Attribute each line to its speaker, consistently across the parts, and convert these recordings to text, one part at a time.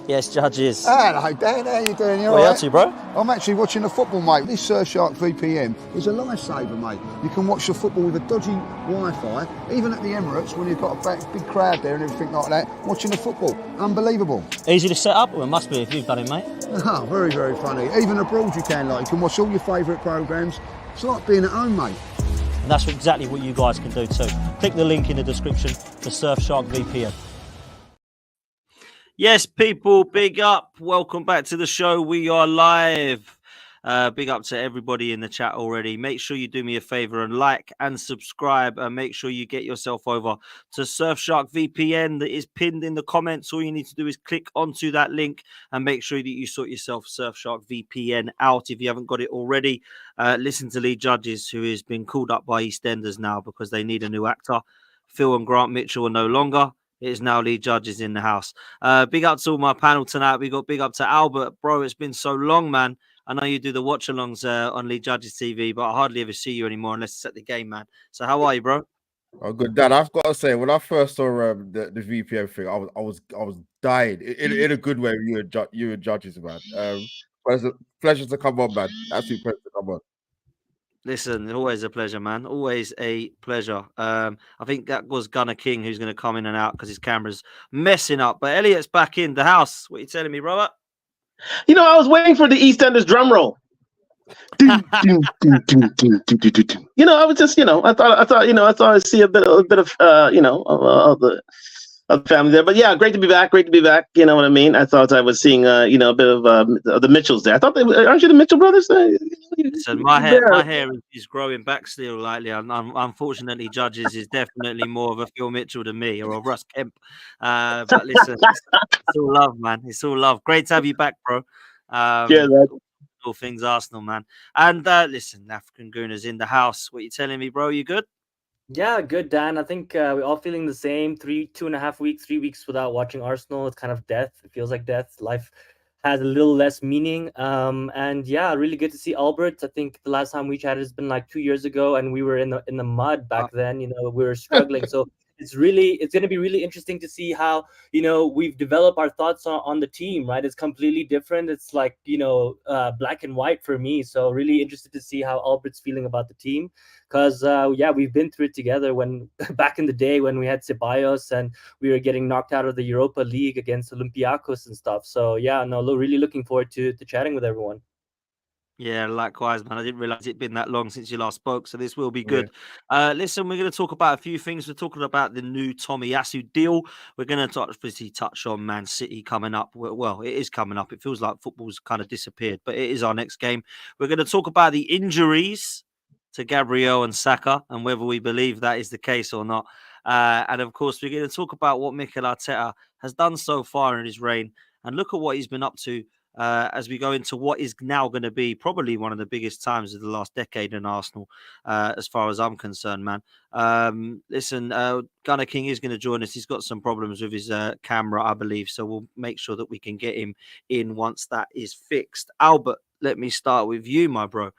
Speaker 1: Yes, Judges.
Speaker 2: Hello, Dan. How you doing? You
Speaker 1: What are you
Speaker 2: all
Speaker 1: up to, bro?
Speaker 2: I'm actually watching the football, mate. This Surfshark VPN is a lifesaver, mate. You can watch the football with a dodgy Wi-Fi, even at the Emirates when you've got a big crowd there and everything like that, watching the football. Unbelievable.
Speaker 1: Easy to set up? Well, it must be if you've done it, mate.
Speaker 2: Oh, very, very funny. Even abroad you can watch all your favourite programmes. It's like being at home, mate.
Speaker 1: And that's exactly what you guys can do too. Click the link in the description for Surfshark VPN. Yes, people, big up. Welcome back to the show. We are live. Big up to everybody in the chat already. Make sure you do me a favor and like and subscribe, and make sure you get yourself over to Surfshark VPN that is pinned in the comments. All you need to do is click onto that link and make sure that you sort yourself Surfshark VPN out if you haven't got it already. Listen to Lee Judges, who has been called up by EastEnders now because they need a new actor. Phil and Grant Mitchell are no longer. It is now Lee Judges in the house. Big up to all my panel tonight. We got big up to Albert. Bro, it's been so long, man. I know you do the watch-alongs on Lee Judges TV, but I hardly ever see you anymore unless it's at the game, man. So how are you, bro?
Speaker 3: Oh, good, Dad. I've got to say, when I first saw the VPN thing, I was dying in a good way. You and Judges, man. But it's a pleasure to come on, man. Absolute pleasure to come on.
Speaker 1: Listen, always a pleasure, man. Always a pleasure. I think that was Gunnar King who's going to come in and out because his camera's messing up. But Elliot's back in the house. What are you telling me, Robert?
Speaker 4: You know, I was waiting for the EastEnders drum roll. You know, I was just, you know, I thought I'd see a bit of the family there. But yeah, great to be back. You know what I mean? I thought I was seeing, a bit of the Mitchells there. I thought aren't you the Mitchell brothers?
Speaker 1: Listen, my hair is growing back still lightly. Unfortunately, Judges is definitely more of a Phil Mitchell than me or a Russ Kemp. But listen, it's all love, man. It's all love. Great to have you back, bro.
Speaker 4: Yeah,
Speaker 1: all things Arsenal, man. And listen, African Gooners in the house. What you telling me, bro? You good?
Speaker 5: Yeah, good, Dan. I think we're all feeling the same. 2.5 weeks, 3 weeks without watching Arsenal. It's kind of death. It feels like death. Life has a little less meaning. And yeah, really good to see Albert. I think the last time we chatted has been like 2 years ago, and we were in the mud back then. You know, we were struggling. So it's going to be really interesting to see how, you know, we've developed our thoughts on the team, right? It's completely different. It's like, you know, black and white for me. So really interested to see how Albert's feeling about the team. Because, yeah, we've been through it together when back in the day when we had Ceballos and we were getting knocked out of the Europa League against Olympiacos and stuff. So, yeah, no, really looking forward to chatting with everyone.
Speaker 1: Yeah, likewise, man. I didn't realize it'd been that long since you last spoke, so this will be good. Yeah. Listen, we're going to talk about a few things. We're talking about the new Tomiyasu deal. We're going to obviously touch on Man City coming up. Well, it is coming up. It feels like football's kind of disappeared, but it is our next game. We're going to talk about the injuries to Gabriel and Saka and whether we believe that is the case or not. And of course, we're going to talk about what Mikel Arteta has done so far in his reign and look at what he's been up to. As we go into what is now going to be probably one of the biggest times of the last decade in Arsenal, as far as I'm concerned, man. Listen, Gunnar King is going to join us. He's got some problems with his camera, I believe, so we'll make sure that we can get him in once that is fixed. Albert, let me start with you, my bro. Yes,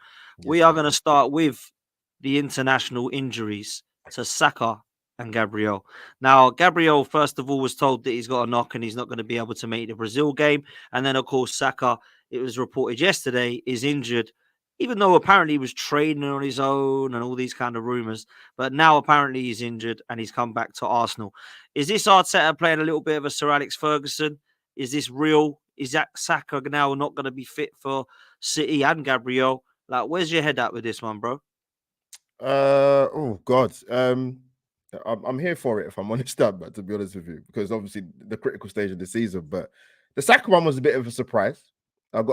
Speaker 1: we are going to start with the international injuries to Saka and Gabriel. Now, Gabriel, first of all, was told that he's got a knock and he's not going to be able to make the Brazil game. And then, of course, Saka, it was reported yesterday, is injured, even though apparently he was training on his own and all these kind of rumours. But now apparently he's injured and he's come back to Arsenal. Is this Arteta playing a little bit of a Sir Alex Ferguson? Is this real? Is that Saka now not going to be fit for City and Gabriel? Like, where's your head at with this one, bro?
Speaker 3: Oh, God. I'm here for it, if I'm honest, but to be honest with you, because obviously the critical stage of the season. But the Saka one was a bit of a surprise. I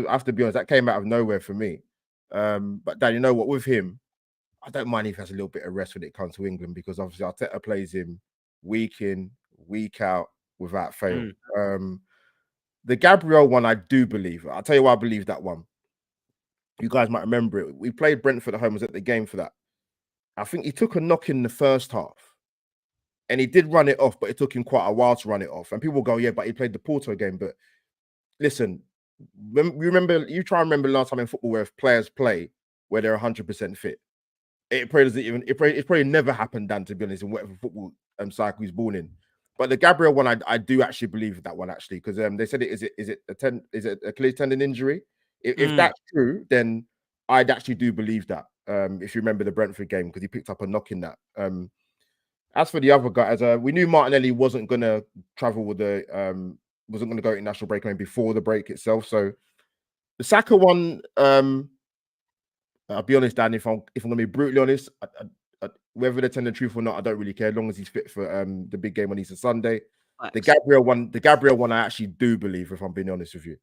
Speaker 3: have to be honest, that came out of nowhere for me. But Dan, you know what? With him, I don't mind if he has a little bit of rest when it comes to England, because obviously Arteta plays him week in, week out without fail. The Gabriel one, I do believe. I'll tell you why I believe that one. You guys might remember it. We played Brentford at home. I was at the game for that. I think he took a knock in the first half and he did run it off, but it took him quite a while to run it off. And people go, yeah, but he played the Porto game. But listen, you try and remember last time in football where players play where they're 100% fit. It probably never happened, Dan, to be honest, in whatever football cycle he's born in. But the Gabriel one, I do actually believe that one actually, because they said is it a Achilles tendon injury? If that's true, then I'd actually do believe that. If you remember the Brentford game, because he picked up a knock in that. As for the other guys, we knew Martinelli wasn't gonna travel with wasn't gonna go international break before the break itself. So the Saka one, I'll be honest, Dan. If I'm gonna be brutally honest, whether they're telling the truth or not, I don't really care. As long as he's fit for the big game on Easter Sunday.
Speaker 1: Thanks.
Speaker 3: The Gabriel one, I actually do believe, if I'm being honest with you.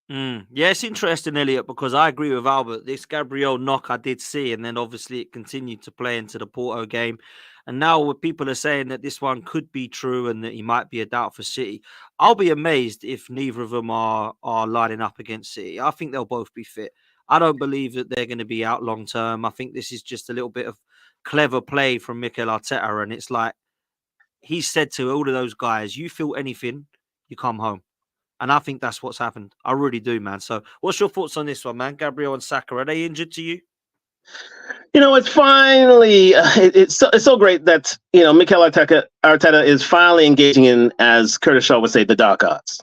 Speaker 1: Yeah, it's interesting, Elliot, because I agree with Albert. This Gabriel knock I did see, and then obviously it continued to play into the Porto game. And now people are saying that this one could be true and that he might be a doubt for City. I'll be amazed if neither of them are lining up against City. I think they'll both be fit. I don't believe that they're going to be out long term. I think this is just a little bit of clever play from Mikel Arteta. And it's like he said to all of those guys, you feel anything, you come home. And I think that's what's happened. I really do, man. So what's your thoughts on this one, man? Gabriel and Saka, are they injured to you?
Speaker 4: It's finally it's so great that Mikel Arteta is finally engaging in, as Curtis Shaw would say, the dark arts.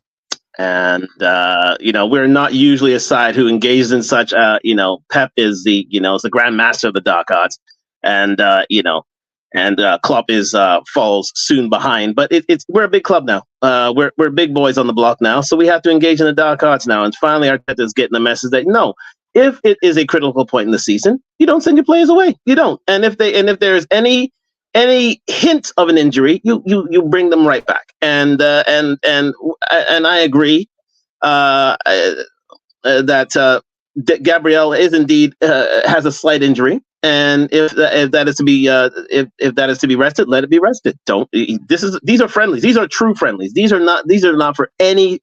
Speaker 4: And we're not usually a side who engages in such. Pep is the grand master of the dark arts, and Klopp is falls soon behind. But we're a big club now. We're big boys on the block now, so we have to engage in the dark arts now. And finally, Arteta is getting the message that no, if it is a critical point in the season, you don't send your players away. You don't. And if there's any hint of an injury, you bring them right back. And I agree that Gabriel is indeed has a slight injury. And if that is to be if that is to be rested, let it be rested. These are friendlies. These are true friendlies. These are not for any.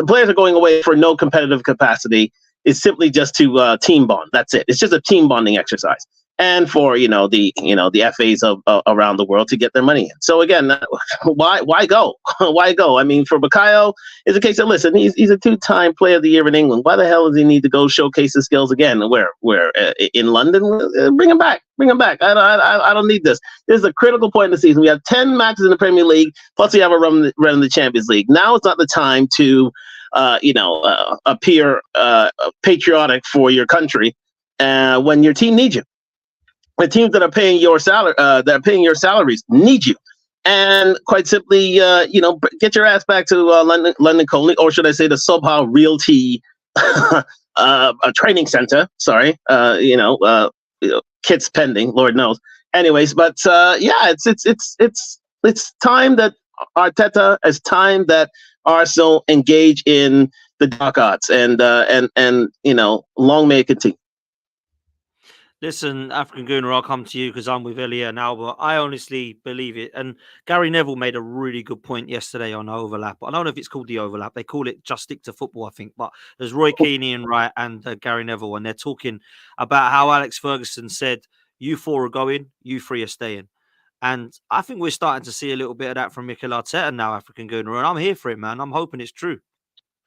Speaker 4: The players are going away for no competitive capacity. It's simply just to team bond. That's it. It's just a team bonding exercise, and for the FAs of around the world to get their money in. So again, why go? Why go? I mean, for Bukayo, it's a case of listen. He's a 2-time Player of the Year in England. Why the hell does he need to go showcase his skills again? Where in London? Bring him back. Bring him back. I don't need this. This is a critical point in the season. We have 10 matches in the Premier League, plus we have a run in the Champions League. Now it's not the time to appear patriotic for your country when your team needs you. The teams that are paying your salaries need you, and quite simply, get your ass back to London Colney, or should I say the Sobha Realty training center? Sorry, kits pending, Lord knows. Anyways, but it's time that Arteta, it's time that Arsenal engage in the dark arts, and long may it continue.
Speaker 1: Listen, African Gooner, I'll come to you because I'm with Elliot and Albert. I honestly believe it. And Gary Neville made a really good point yesterday on overlap. I don't know if it's called the overlap. They call it Just Stick to Football, I think. But there's Roy Keane, Ian Wright, and Gary Neville, and they're talking about how Alex Ferguson said, you 4 are going, you 3 are staying. And I think we're starting to see a little bit of that from Mikel Arteta now, African Gooner. And I'm here for it, man. I'm hoping it's true.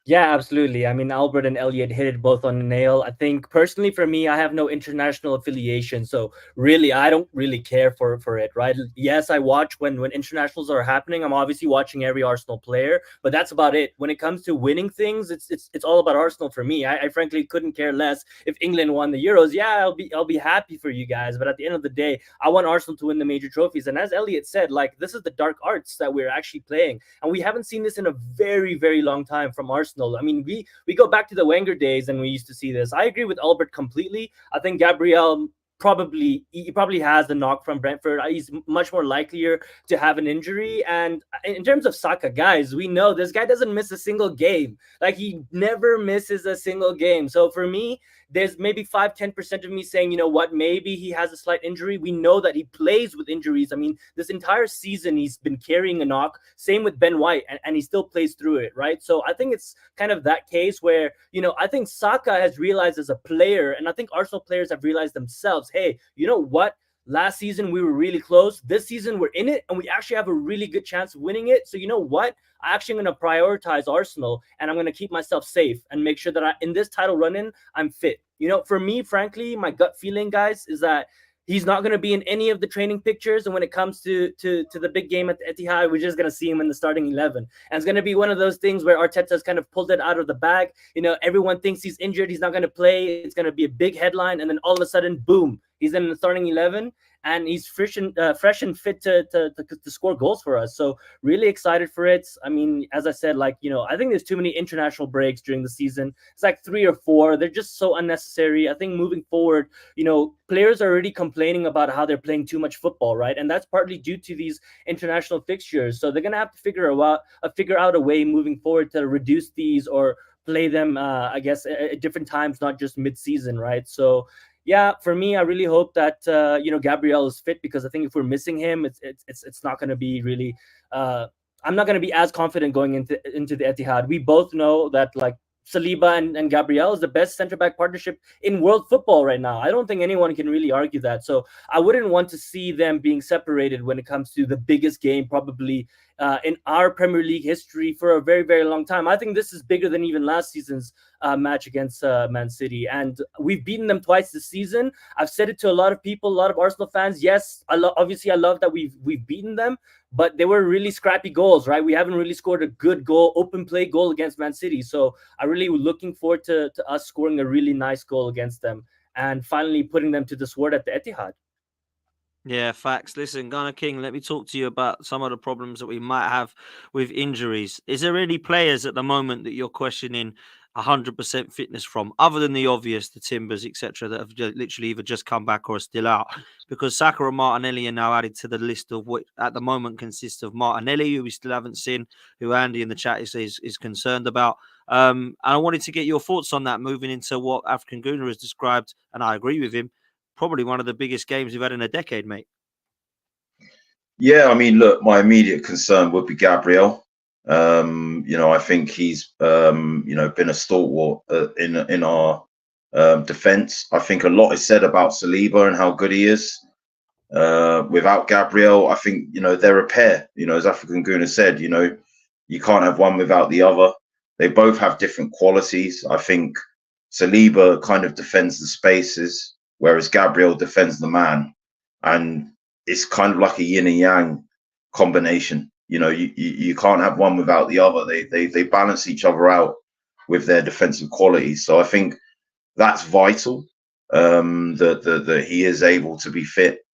Speaker 5: Yeah, absolutely. I mean, Albert and Elliot hit it both on the nail. I think personally for me, I have no international affiliation. So really, I don't really care for it, right? Yes, I watch when internationals are happening. I'm obviously watching every Arsenal player, but that's about it. When it comes to winning things, it's all about Arsenal for me. I frankly couldn't care less if England won the Euros. Yeah, I'll be happy for you guys. But at the end of the day, I want Arsenal to win the major trophies. And as Elliot said, like, this is the dark arts that we're actually playing. And we haven't seen this in a very, very long time from Arsenal. I mean, we go back to the Wenger days and we used to see this. I agree with Albert completely. I think Gabriel probably has the knock from Brentford. He's much more likelier to have an injury. And in terms of Saka, guys, we know this guy doesn't miss a single game. Like, he never misses a single game. So for me, there's maybe 5-10% of me saying, you know what, maybe he has a slight injury. We know that he plays with injuries. I mean, this entire season he's been carrying a knock. Same with Ben White, and he still plays through it, right? So I think it's kind of that case where, I think Saka has realized as a player, and I think Arsenal players have realized themselves, hey, you know what? Last season, we were really close. This season, we're in it, and we actually have a really good chance of winning it. So you know what? I'm actually going to prioritize Arsenal, and I'm going to keep myself safe and make sure that in this title run-in, I'm fit. For me, frankly, my gut feeling, guys, is that He's not going to be in any of the training pictures, and when it comes to the big game at the Etihad, we're just going to see him in the starting 11. And it's going to be one of those things where Arteta's kind of pulled it out of the bag. Everyone thinks he's injured, he's not going to play. It's going to be a big headline, and then all of a sudden, boom, he's in the starting 11. And he's fresh and fit to score goals for us. So really excited for it. I mean, as I said, I think there's too many international breaks during the season. It's like 3 or 4. They're just so unnecessary. I think moving forward, players are already complaining about how they're playing too much football, right? And that's partly due to these international fixtures. So they're gonna have to figure out a way moving forward to reduce these or play them, I guess, at different times, not just mid-season, right? So. Yeah, for me, I really hope that Gabriel is fit, because I think if we're missing him, it's not going to be really. I'm not going to be as confident going into the Etihad. We both know that Saliba and Gabriel is the best center-back partnership in world football right now. I don't think anyone can really argue that. So I wouldn't want to see them being separated when it comes to the biggest game probably in our Premier League history for a very, very long time. I think this is bigger than even last season's match against Man City. And we've beaten them twice this season. I've said it to a lot of people, a lot of Arsenal fans. Yes, I love that we've beaten them, but they were really scrappy goals, right? We haven't really scored a good goal, open play goal against Man City. So I really was looking forward to us scoring a really nice goal against them and finally putting them to the sword at the Etihad.
Speaker 1: Yeah, facts. Listen, Gunnar King, let me talk to you about some of the problems that we might have with injuries. Is there any players at the moment that you're questioning 100% fitness from, other than the obvious, the Timbers, etc., that have literally either just come back or are still out? Because Saka and Martinelli are now added to the list of what at the moment consists of Martinelli, who we still haven't seen, who Andy in the chat is concerned about. And I wanted to get your thoughts on that, moving into what African Guna has described, and I agree with him, probably one of the biggest games we've had in a decade, mate.
Speaker 6: Yeah, I mean, look, my immediate concern would be Gabriel. I think he's been a stalwart in our defense. I think a lot is said about Saliba and how good he is. Without Gabriel, I think they're a pair. As African Guna said, you can't have one without the other. They both have different qualities. I think Saliba kind of defends the spaces, whereas Gabriel defends the man, and it's kind of like a yin and yang combination. You can't have one without the other. They balance each other out with their defensive qualities. So I think that's vital. That he is able to be fit,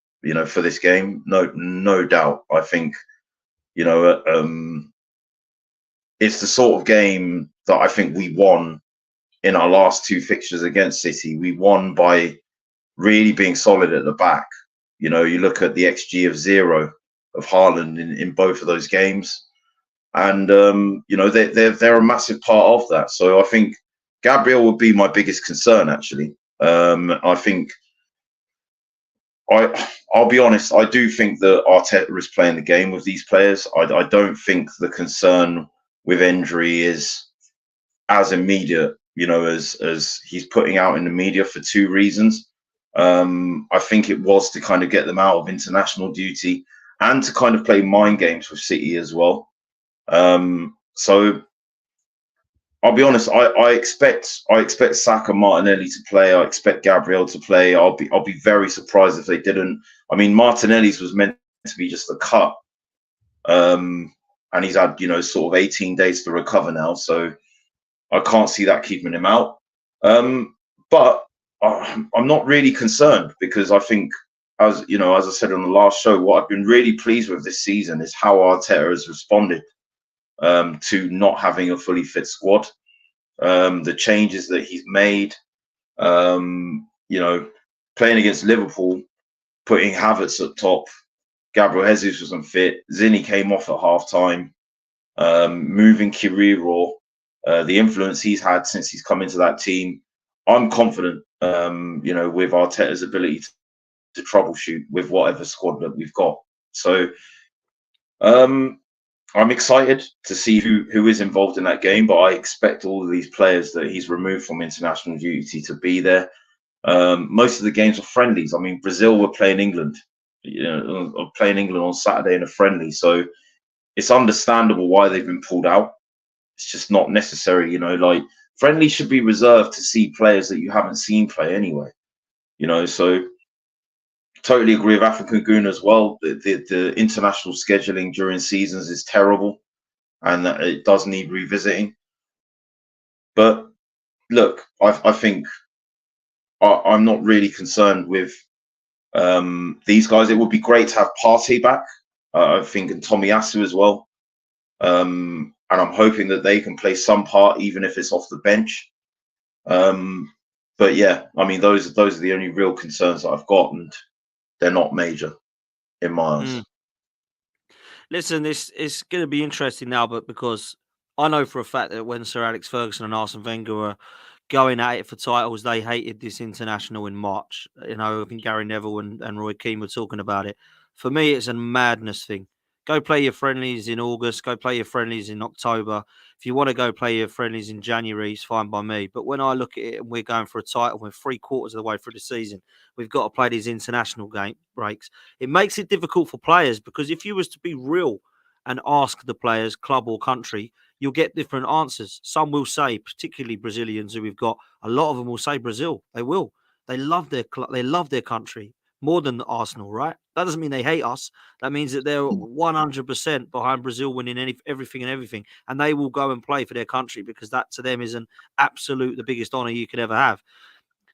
Speaker 6: for this game. No doubt. I think, it's the sort of game that I think we won in our last 2 fixtures against City. We won by really being solid at the back. You look at the XG of 0 of Haaland in both of those games, and they're a massive part of that. So I think Gabriel would be my biggest concern, actually. I think I'll be honest. I do think that Arteta is playing the game with these players. I don't think the concern with injury is as immediate, as he's putting out in the media, for 2 reasons. I think it was to kind of get them out of international duty and to kind of play mind games with City as well. So I'll be honest. I expect Saka, Martinelli to play. I expect Gabriel to play. I'll be very surprised if they didn't. I mean, Martinelli's was meant to be just a cut, and he's had sort of 18 days to recover now. So I can't see that keeping him out. But I'm not really concerned, because I think, as I said on the last show, what I've been really pleased with this season is how Arteta has responded to not having a fully fit squad. The changes that he's made, playing against Liverpool, putting Havertz at top, Gabriel Jesus wasn't fit, Zinni came off at half-time, moving Kiriro, the influence he's had since he's come into that team. I'm confident, with Arteta's ability to troubleshoot with whatever squad that we've got. So I'm excited to see who is involved in that game, but I expect all of these players that he's removed from international duty to be there. Most of the games are friendlies. I mean, Brazil were playing England, on Saturday in a friendly. So it's understandable why they've been pulled out. It's just not necessary, friendly should be reserved to see players that you haven't seen play anyway, so totally agree with African Goon as well. The international scheduling during seasons is terrible, and it does need revisiting. But look, I think I'm not really concerned with these guys. It would be great to have Partey back, I think, and Tomiyasu as well. And I'm hoping that they can play some part, even if it's off the bench. But yeah, I mean, those are the only real concerns that I've got, and they're not major in my eyes.
Speaker 1: Listen, it's going to be interesting now, but because I know for a fact that when Sir Alex Ferguson and Arsene Wenger were going at it for titles, they hated this international in March. You know, I think Gary Neville and Roy Keane were talking about it. For me, it's a madness thing. Go play your friendlies in August. Go play your friendlies in October. If you want to go play your friendlies in January, it's fine by me. But when I look at it and we're going for a title, we're 3/4 of the way through the season, we've got to play these international game breaks. It makes it difficult for players because if you was to be real and ask the players, club or country, you'll get different answers. Some will say, particularly Brazilians who we've got, a lot of them will say Brazil. They will. They love their country more than Arsenal, right? That doesn't mean they hate us. That means that they're 100% behind Brazil winning everything, and they will go and play for their country because that to them is an absolute the biggest honor you could ever have.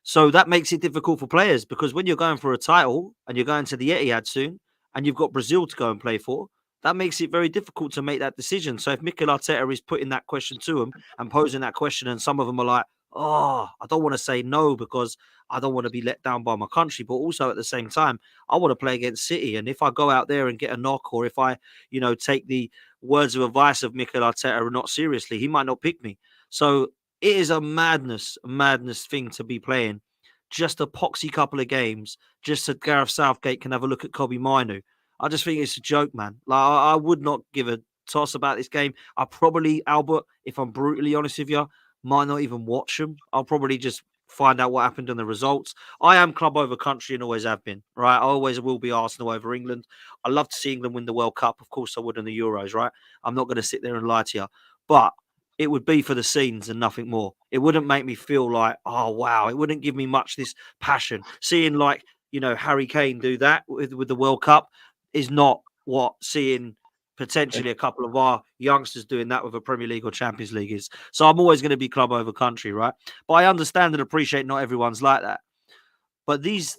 Speaker 1: So that makes it difficult for players because when you're going for a title and you're going to the Etihad soon and you've got Brazil to go and play for, that makes it very difficult to make that decision. So if Mikel Arteta is putting that question to them and posing that question, and some of them are like, oh, I don't want to say no because I don't want to be let down by my country. But also at the same time, I want to play against City. And if I go out there and get a knock, or if I, take the words of advice of Mikel Arteta not seriously, he might not pick me. So it is a madness thing to be playing. Just a poxy couple of games, just so Gareth Southgate can have a look at Kobe Minu. I just think it's a joke, man. Like I would not give a toss about this game. I probably, Albert, if I'm brutally honest with you, might not even watch them. I'll probably just find out what happened in the results. I am club over country and always have been, right? I always will be Arsenal over England. I love to see England win the World Cup. Of course I would in the Euros, right? I'm not going to sit there and lie to you. But it would be for the scenes and nothing more. It wouldn't make me feel like, oh, wow. It wouldn't give me much this passion. Seeing Harry Kane do that with the World Cup is not what seeing potentially a couple of our youngsters doing that with a Premier League or Champions League is. So I'm always going to be club over country, right? But I understand and appreciate not everyone's like that. But this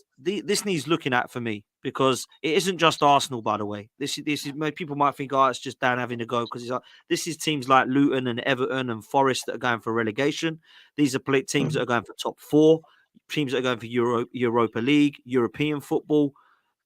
Speaker 1: needs looking at for me because it isn't just Arsenal, by the way. This is people might think, oh, it's just Dan having to go because this is teams like Luton and Everton and Forest that are going for relegation. These are teams that are going for top 4, teams that are going for Europa League, European football.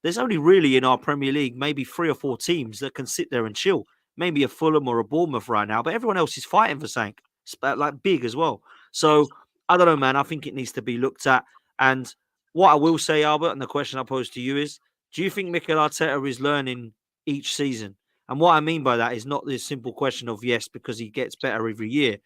Speaker 1: There's only really in our Premier League maybe 3 or 4 teams that can sit there and chill. Maybe a Fulham or a Bournemouth right now, but everyone else is fighting for something, like big as well. So I don't know, man. I think it needs to be looked at. And what I will say, Albert, and the question I pose to you is, do you think Mikel Arteta is learning each season? And what I mean by that is not this simple question of yes, because he gets better every year.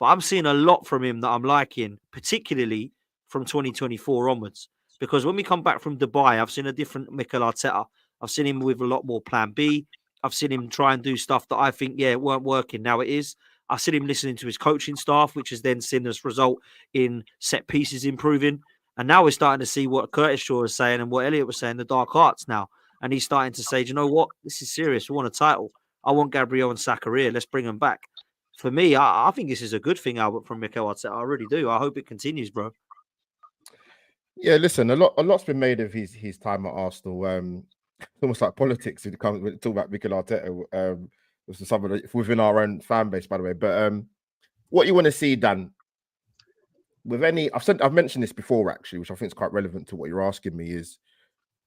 Speaker 1: But I'm seeing a lot from him that I'm liking, particularly from 2024 onwards. Because when we come back from Dubai, I've seen a different Mikel Arteta. I've seen him with a lot more plan B. I've seen him try and do stuff that I think, it weren't working. Now it is. I've seen him listening to his coaching staff, which has then seen us result in set pieces improving. And now we're starting to see what Curtis Shaw is saying and what Elliot was saying, the dark arts now. And he's starting to say, do you know what? This is serious. We want a title. I want Gabriel and Saka here. Let's bring them back. For me, I think this is a good thing, Albert, from Mikel Arteta. I really do. I hope it continues, bro.
Speaker 3: Yeah, listen, a lot's been made of his time at Arsenal. It's almost like politics when it comes when talk about Mikel Arteta. Within our own fan base, by the way. But what you want to see, Dan, with I've mentioned this before actually, which I think is quite relevant to what you're asking me, is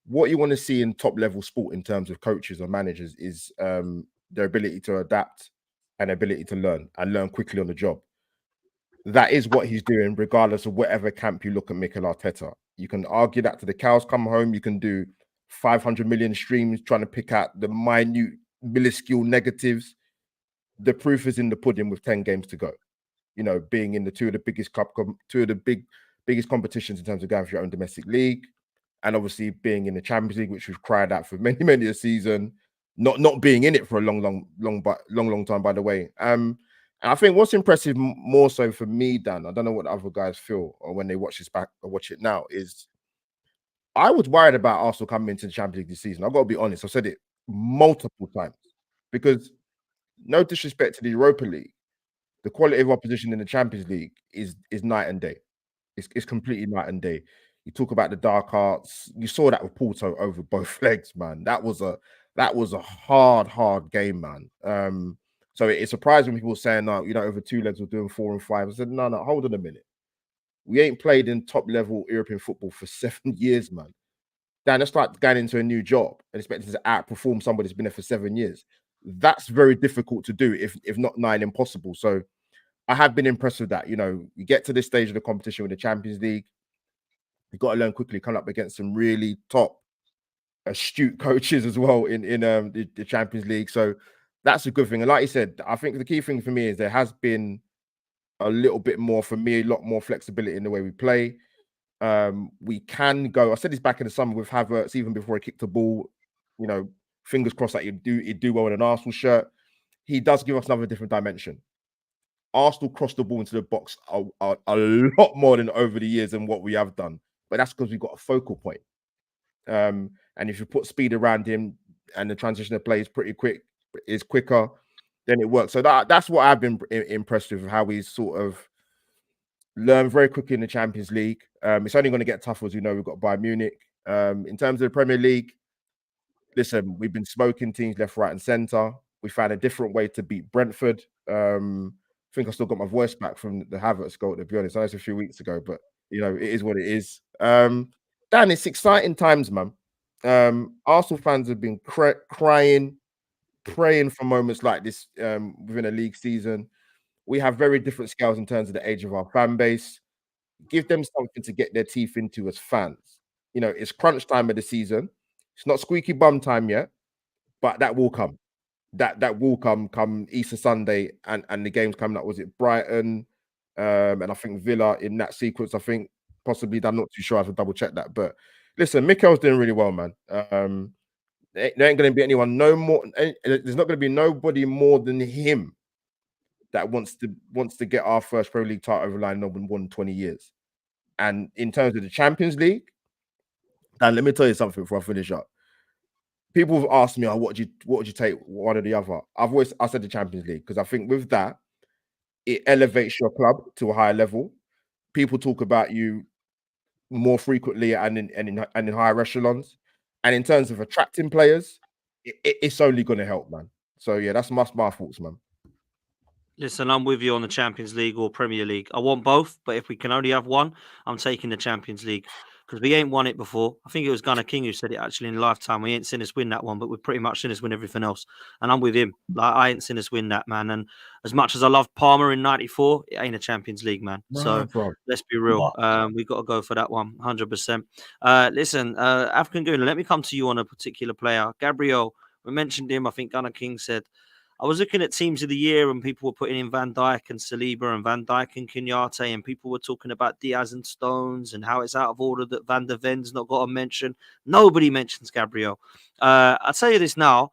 Speaker 3: what you want to see in top level sport in terms of coaches or managers is their ability to adapt and ability to learn quickly on the job. That is what he's doing, regardless of whatever camp you look at Mikel Arteta. You can argue that to the cows come home. You can do 500 million streams trying to pick out the minute, minuscule negatives. The proof is in the pudding with 10 games to go. Being in the two of the biggest competitions in terms of going for your own domestic league, and obviously being in the Champions League, which we've cried out for many a season, not being in it for a long time, by the way. And I think what's impressive more so for me, Dan, I don't know what other guys feel or when they watch this back or watch it now, is I was worried about Arsenal coming into the Champions League this season. I've got to be honest. I've said it multiple times because no disrespect to the Europa League, the quality of opposition in the Champions League is night and day. It's completely night and day. You talk about the dark arts. You saw that with Porto over both legs, man. That was a hard game, man. So it surprised when people were saying, "No, over 2 legs we're doing 4 and 5." I said, "No, hold on a minute. We ain't played in top level European football for 7 years, man. Dan, that's like going into a new job and expecting to outperform somebody that's been there for 7 years. That's very difficult to do, if not nigh impossible." So I have been impressed with that. You get to this stage of the competition with the Champions League, you've got to learn quickly, come up against some really top, astute coaches as well in the Champions League. So that's a good thing. And like you said, I think the key thing for me is there has been a little bit more, for me, a lot more flexibility in the way we play. We can go. I said this back in the summer with Havertz, even before he kicked the ball. Fingers crossed that he'd do well in an Arsenal shirt. He does give us another different dimension. Arsenal crossed the ball into the box a lot more than over the years than what we have done, but that's because we've got a focal point. And if you put speed around him and the transition of play is quicker, then it works. So that's what I've been impressed with, how we sort of learn very quickly in the Champions League. It's only going to get tougher, as we know. We've got Bayern Munich. In terms of the Premier League, listen, we've been smoking teams left, right, and centre. We found a different way to beat Brentford. I think I still got my voice back from the Havertz goal, to be honest. I know it's a few weeks ago, but it is what it is. Dan, it's exciting times, man. Arsenal fans have been crying, praying for moments like this within a league season. We have very different scales in terms of the age of our fan base. Give them something to get their teeth into as fans. It's crunch time of the season. It's not squeaky bum time yet, but that will come. That will come Easter Sunday, and the game's coming up. Was it Brighton? And I think Villa in that sequence. I think possibly. I'm not too sure. I have to double check that. But listen, Mikel's doing really well, man. There ain't going to be anyone no more. There's not going to be nobody more than him that wants to get our first Pro League title over line in more than 20 years. And in terms of the Champions League, and let me tell you something before I finish up. People have asked me, what would you take, one or the other? I said the Champions League, because I think with that, it elevates your club to a higher level. People talk about you more frequently and in higher echelons. And in terms of attracting players, it's only going to help, man. So yeah, that's my thoughts, man.
Speaker 1: Listen, I'm with you on the Champions League or Premier League. I want both, but if we can only have one, I'm taking the Champions League, because we ain't won it before. I think it was Gunnar King who said it actually in lifetime. We ain't seen us win that one, but we've pretty much seen us win everything else. And I'm with him. Like, I ain't seen us win that, man. And as much as I love Palmer in '94, it ain't a Champions League, man. So let's be real. We've got to go for that one, 100%. Listen, African Gooner, let me come to you on a particular player. Gabriel, we mentioned him. I think Gunnar King said, I was looking at teams of the year and people were putting in Van Dijk and Saliba and Van Dijk and Kenyatta, and people were talking about Diaz and Stones and how it's out of order that Van der Ven's not got a mention. Nobody mentions Gabriel. I'll tell you this now.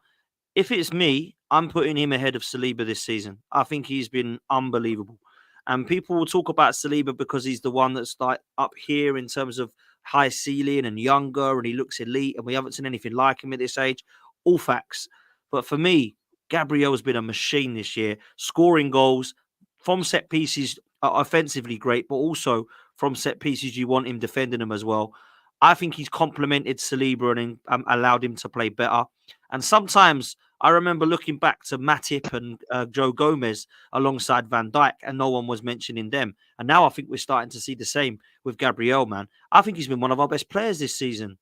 Speaker 1: If it's me, I'm putting him ahead of Saliba this season. I think he's been unbelievable. And people will talk about Saliba because he's the one that's like up here in terms of high ceiling and younger, and he looks elite, and we haven't seen anything like him at this age. All facts. But for me, Gabriel's been a machine this year, scoring goals from set pieces, offensively great, but also from set pieces you want him defending them as well. I think he's complemented Saliba and allowed him to play better. And sometimes I remember looking back to Matip and Joe Gomez alongside Van Dijk, and no one was mentioning them. And now I think we're starting to see the same with Gabriel, man. I think he's been one of our best players this season.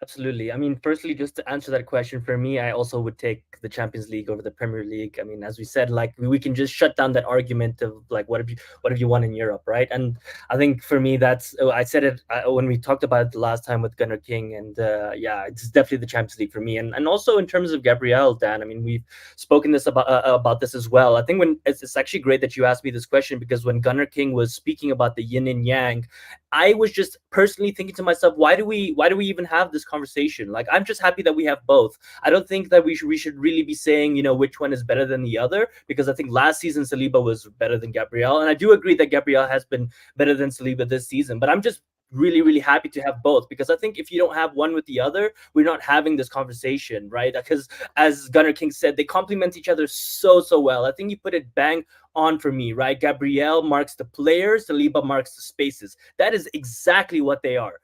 Speaker 5: Absolutely. I mean, firstly, just to answer that question, for me, I also would take the Champions League over the Premier League. I mean, as we said, like we can just shut down that argument of like, what have you won in Europe, right? And I think for me, I said it when we talked about it the last time with Gunnar King, and yeah, it's definitely the Champions League for me. And also in terms of Gabriel, Dan, I mean, we've spoken about this as well. I think when it's actually great that you asked me this question, because when Gunnar King was speaking about the yin and yang, I was just personally thinking to myself, why do we even have this conversation? Like, I'm just happy that we have both. I don't think that we should really be saying, you know, which one is better than the other, because I think last season Saliba was better than Gabriel, and I do agree that Gabriel has been better than Saliba this season. But I'm just really, really happy to have both, because I think if you don't have one with the other, we're not having this conversation, right? Because as Gunnar King said, they complement each other so well. I think you put it bang on for me, right? Gabriel marks the players, Saliba marks the spaces. That is exactly what they are.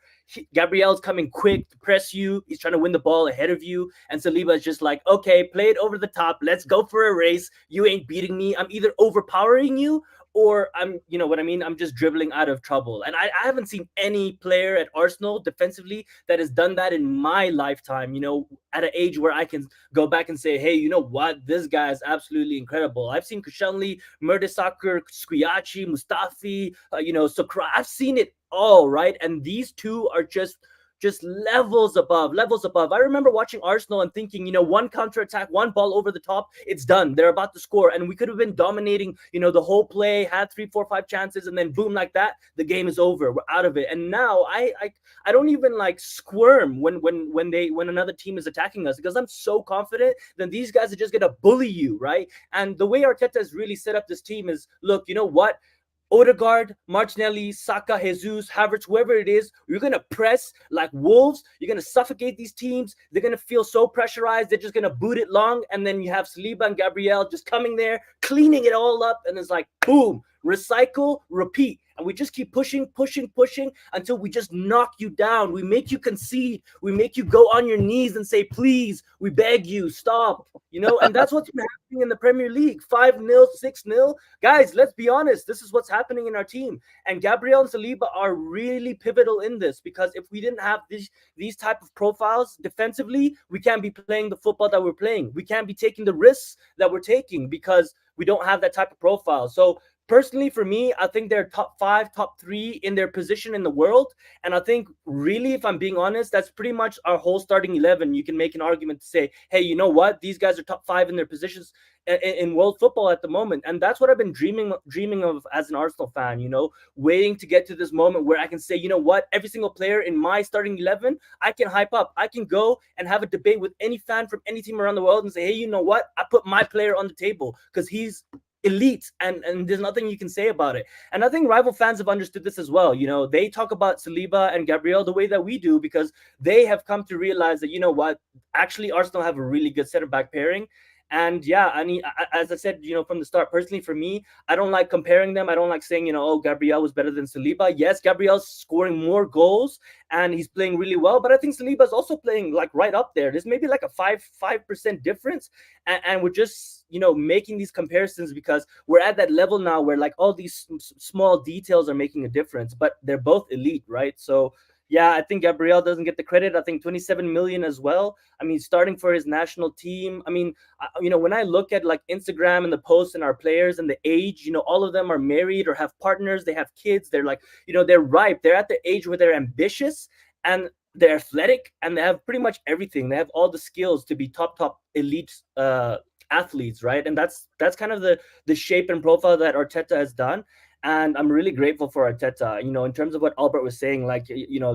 Speaker 5: Gabriel's coming quick to press you. He's trying to win the ball ahead of you. And Saliba is just like, okay, play it over the top. Let's go for a race. You ain't beating me. I'm either overpowering you, or I'm, you know what I mean? I'm just dribbling out of trouble. And I haven't seen any player at Arsenal defensively that has done that in my lifetime, at an age where I can go back and say, hey, you know what? This guy is absolutely incredible. I've seen Koscielny, Mertesacker, Squillaci, Mustafi, Sokra. I've seen it all, right? And these two are just levels above. I remember watching Arsenal and thinking, one counter attack, one ball over the top, it's done. They're about to score. And we could have been dominating, the whole play, had 3, 4, 5 chances, and then boom, like that, the game is over. We're out of it. And now I don't even like squirm when another team is attacking us, because I'm so confident that these guys are just gonna bully you, right? And the way Arteta has really set up this team is, look, you know what? Odegaard, Martinelli, Saka, Jesus, Havertz, whoever it is, you're going to press like wolves. You're going to suffocate these teams. They're going to feel so pressurized. They're just going to boot it long. And then you have Saliba and Gabriel just coming there, cleaning it all up. And it's like, boom, recycle, repeat. And we just keep pushing until we just knock you down. We make you concede. We make you go on your knees and say, please, we beg you, stop. And that's what's been happening in the Premier League. 5-0, 6-0. Guys, let's be honest. This is what's happening in our team. And Gabriel and Saliba are really pivotal in this, because if we didn't have these type of profiles defensively, we can't be playing the football that we're playing. We can't be taking the risks that we're taking, because we don't have that type of profile. So personally, for me, I think they're top 5, top 3 in their position in the world. And I think really, if I'm being honest, that's pretty much our whole starting 11. You can make an argument to say, hey, you know what? These guys are top 5 in their positions in world football at the moment. And that's what I've been dreaming of as an Arsenal fan, waiting to get to this moment where I can say, you know what? Every single player in my starting 11, I can hype up. I can go and have a debate with any fan from any team around the world and say, hey, you know what? I put my player on the table because he's elite, and there's nothing you can say about it. And I think rival fans have understood this as well. They talk about Saliba and Gabriel the way that we do, because they have come to realize that, you know what, actually Arsenal have a really good center back pairing. And yeah, I mean, as I said, from the start, personally for me, I don't like comparing them. I don't like saying, oh, Gabriel was better than Saliba. Yes, Gabriel's scoring more goals and he's playing really well, but I think Saliba's also playing like right up there. There's maybe like a 5% difference, and we're just making these comparisons because we're at that level now where like all these small details are making a difference, but they're both elite, right? So yeah, I think Gabriel doesn't get the credit. I think 27 million as well. I mean, starting for his national team. I mean, when I look at like Instagram and the posts and our players and the age, all of them are married or have partners. They have kids. They're like, they're ripe. They're at the age where they're ambitious and they're athletic and they have pretty much everything. They have all the skills to be top elite athletes, right? And that's kind of the shape and profile that Arteta has done. And I'm really grateful for Arteta. In terms of what Albert was saying, like,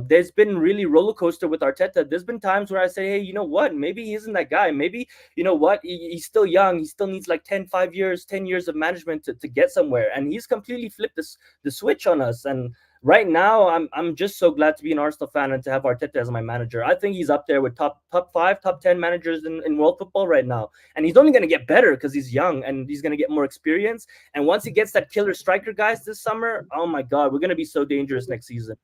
Speaker 5: there's been really roller coaster with Arteta. There's been times where I say, hey, you know what? Maybe he isn't that guy. Maybe, you know what? He's still young. He still needs like 10 years of management to get somewhere. And he's completely flipped the switch on us. And right now, I'm just so glad to be an Arsenal fan and to have Arteta as my manager. I think he's up there with top 5, top 10 managers in world football right now. And he's only going to get better because he's young and he's going to get more experience. And once he gets that killer striker, guys, this summer, oh my God, we're going to be so dangerous next season.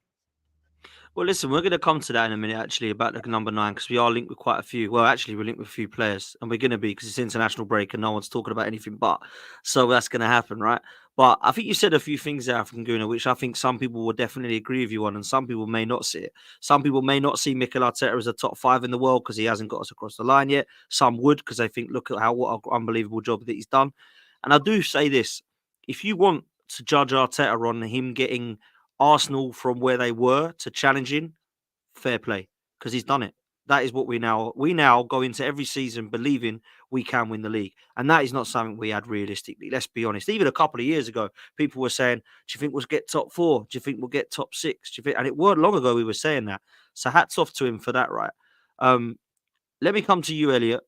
Speaker 1: Well, listen, we're going to come to that in a minute, actually, about the number 9, because we are linked with quite a few. Well, actually, we're linked with a few players, and we're going to be, because it's international break and no one's talking about anything but. So that's going to happen, right? But I think you said a few things there, African Guna, which I think some people will definitely agree with you on, and some people may not see it. Some people may not see Mikel Arteta as a top 5 in the world because he hasn't got us across the line yet. Some would, because they think, look at what an unbelievable job that he's done. And I do say this, if you want to judge Arteta on him getting Arsenal from where they were to challenging, fair play, because he's done it. That is what we now go into every season believing we can win the league. And that is not something we had realistically. Let's be honest. Even a couple of years ago, people were saying, do you think we'll get top 4? Do you think we'll get top 6? Do you think? And it weren't long ago we were saying that. So hats off to him for that, right? Let me come to you, Elliot.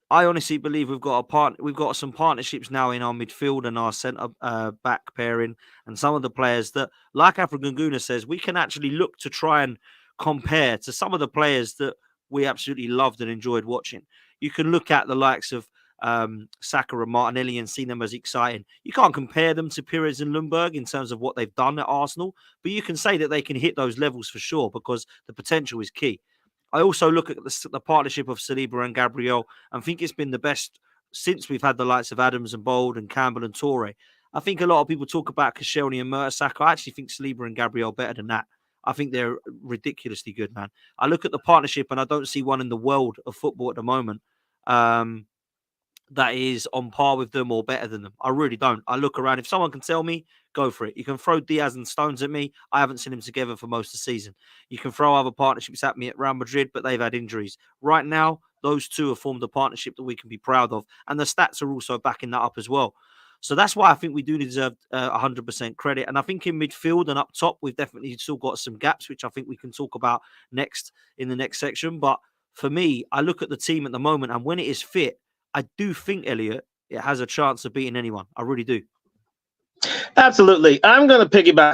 Speaker 1: I honestly believe we've got some partnerships now in our midfield and our centre back pairing, and some of the players that, like African Guna says, we can actually look to try and compare to some of the players that we absolutely loved and enjoyed watching. You can look at the likes of Saka and Martinelli and see them as exciting. You can't compare them to Pires and Lundberg in terms of what they've done at Arsenal, but you can say that they can hit those levels for sure because the potential is key. I also look at the partnership of Saliba and Gabriel and think it's been the best since we've had the likes of Adams and Bold and Campbell and Torre. I think a lot of people talk about Koscielny and Mertesacker. I actually think Saliba and Gabriel better than that. I think they're ridiculously good, man. I look at the partnership and I don't see one in the world of football at the moment that is on par with them or better than them. I really don't. I look around. If someone can tell me, go for it. You can throw Diaz and Stones at me. I haven't seen them together for most of the season. You can throw other partnerships at me at Real Madrid, but they've had injuries. Right now, those two have formed a partnership that we can be proud of. And the stats are also backing that up as well. So that's why I think we do deserve 100% credit. And I think in midfield and up top, we've definitely still got some gaps, which I think we can talk about next in the next section. But for me, I look at the team at the moment, and when it is fit, I do think, Elliot, it has a chance of beating anyone. I really do.
Speaker 4: Absolutely. I'm going to piggyback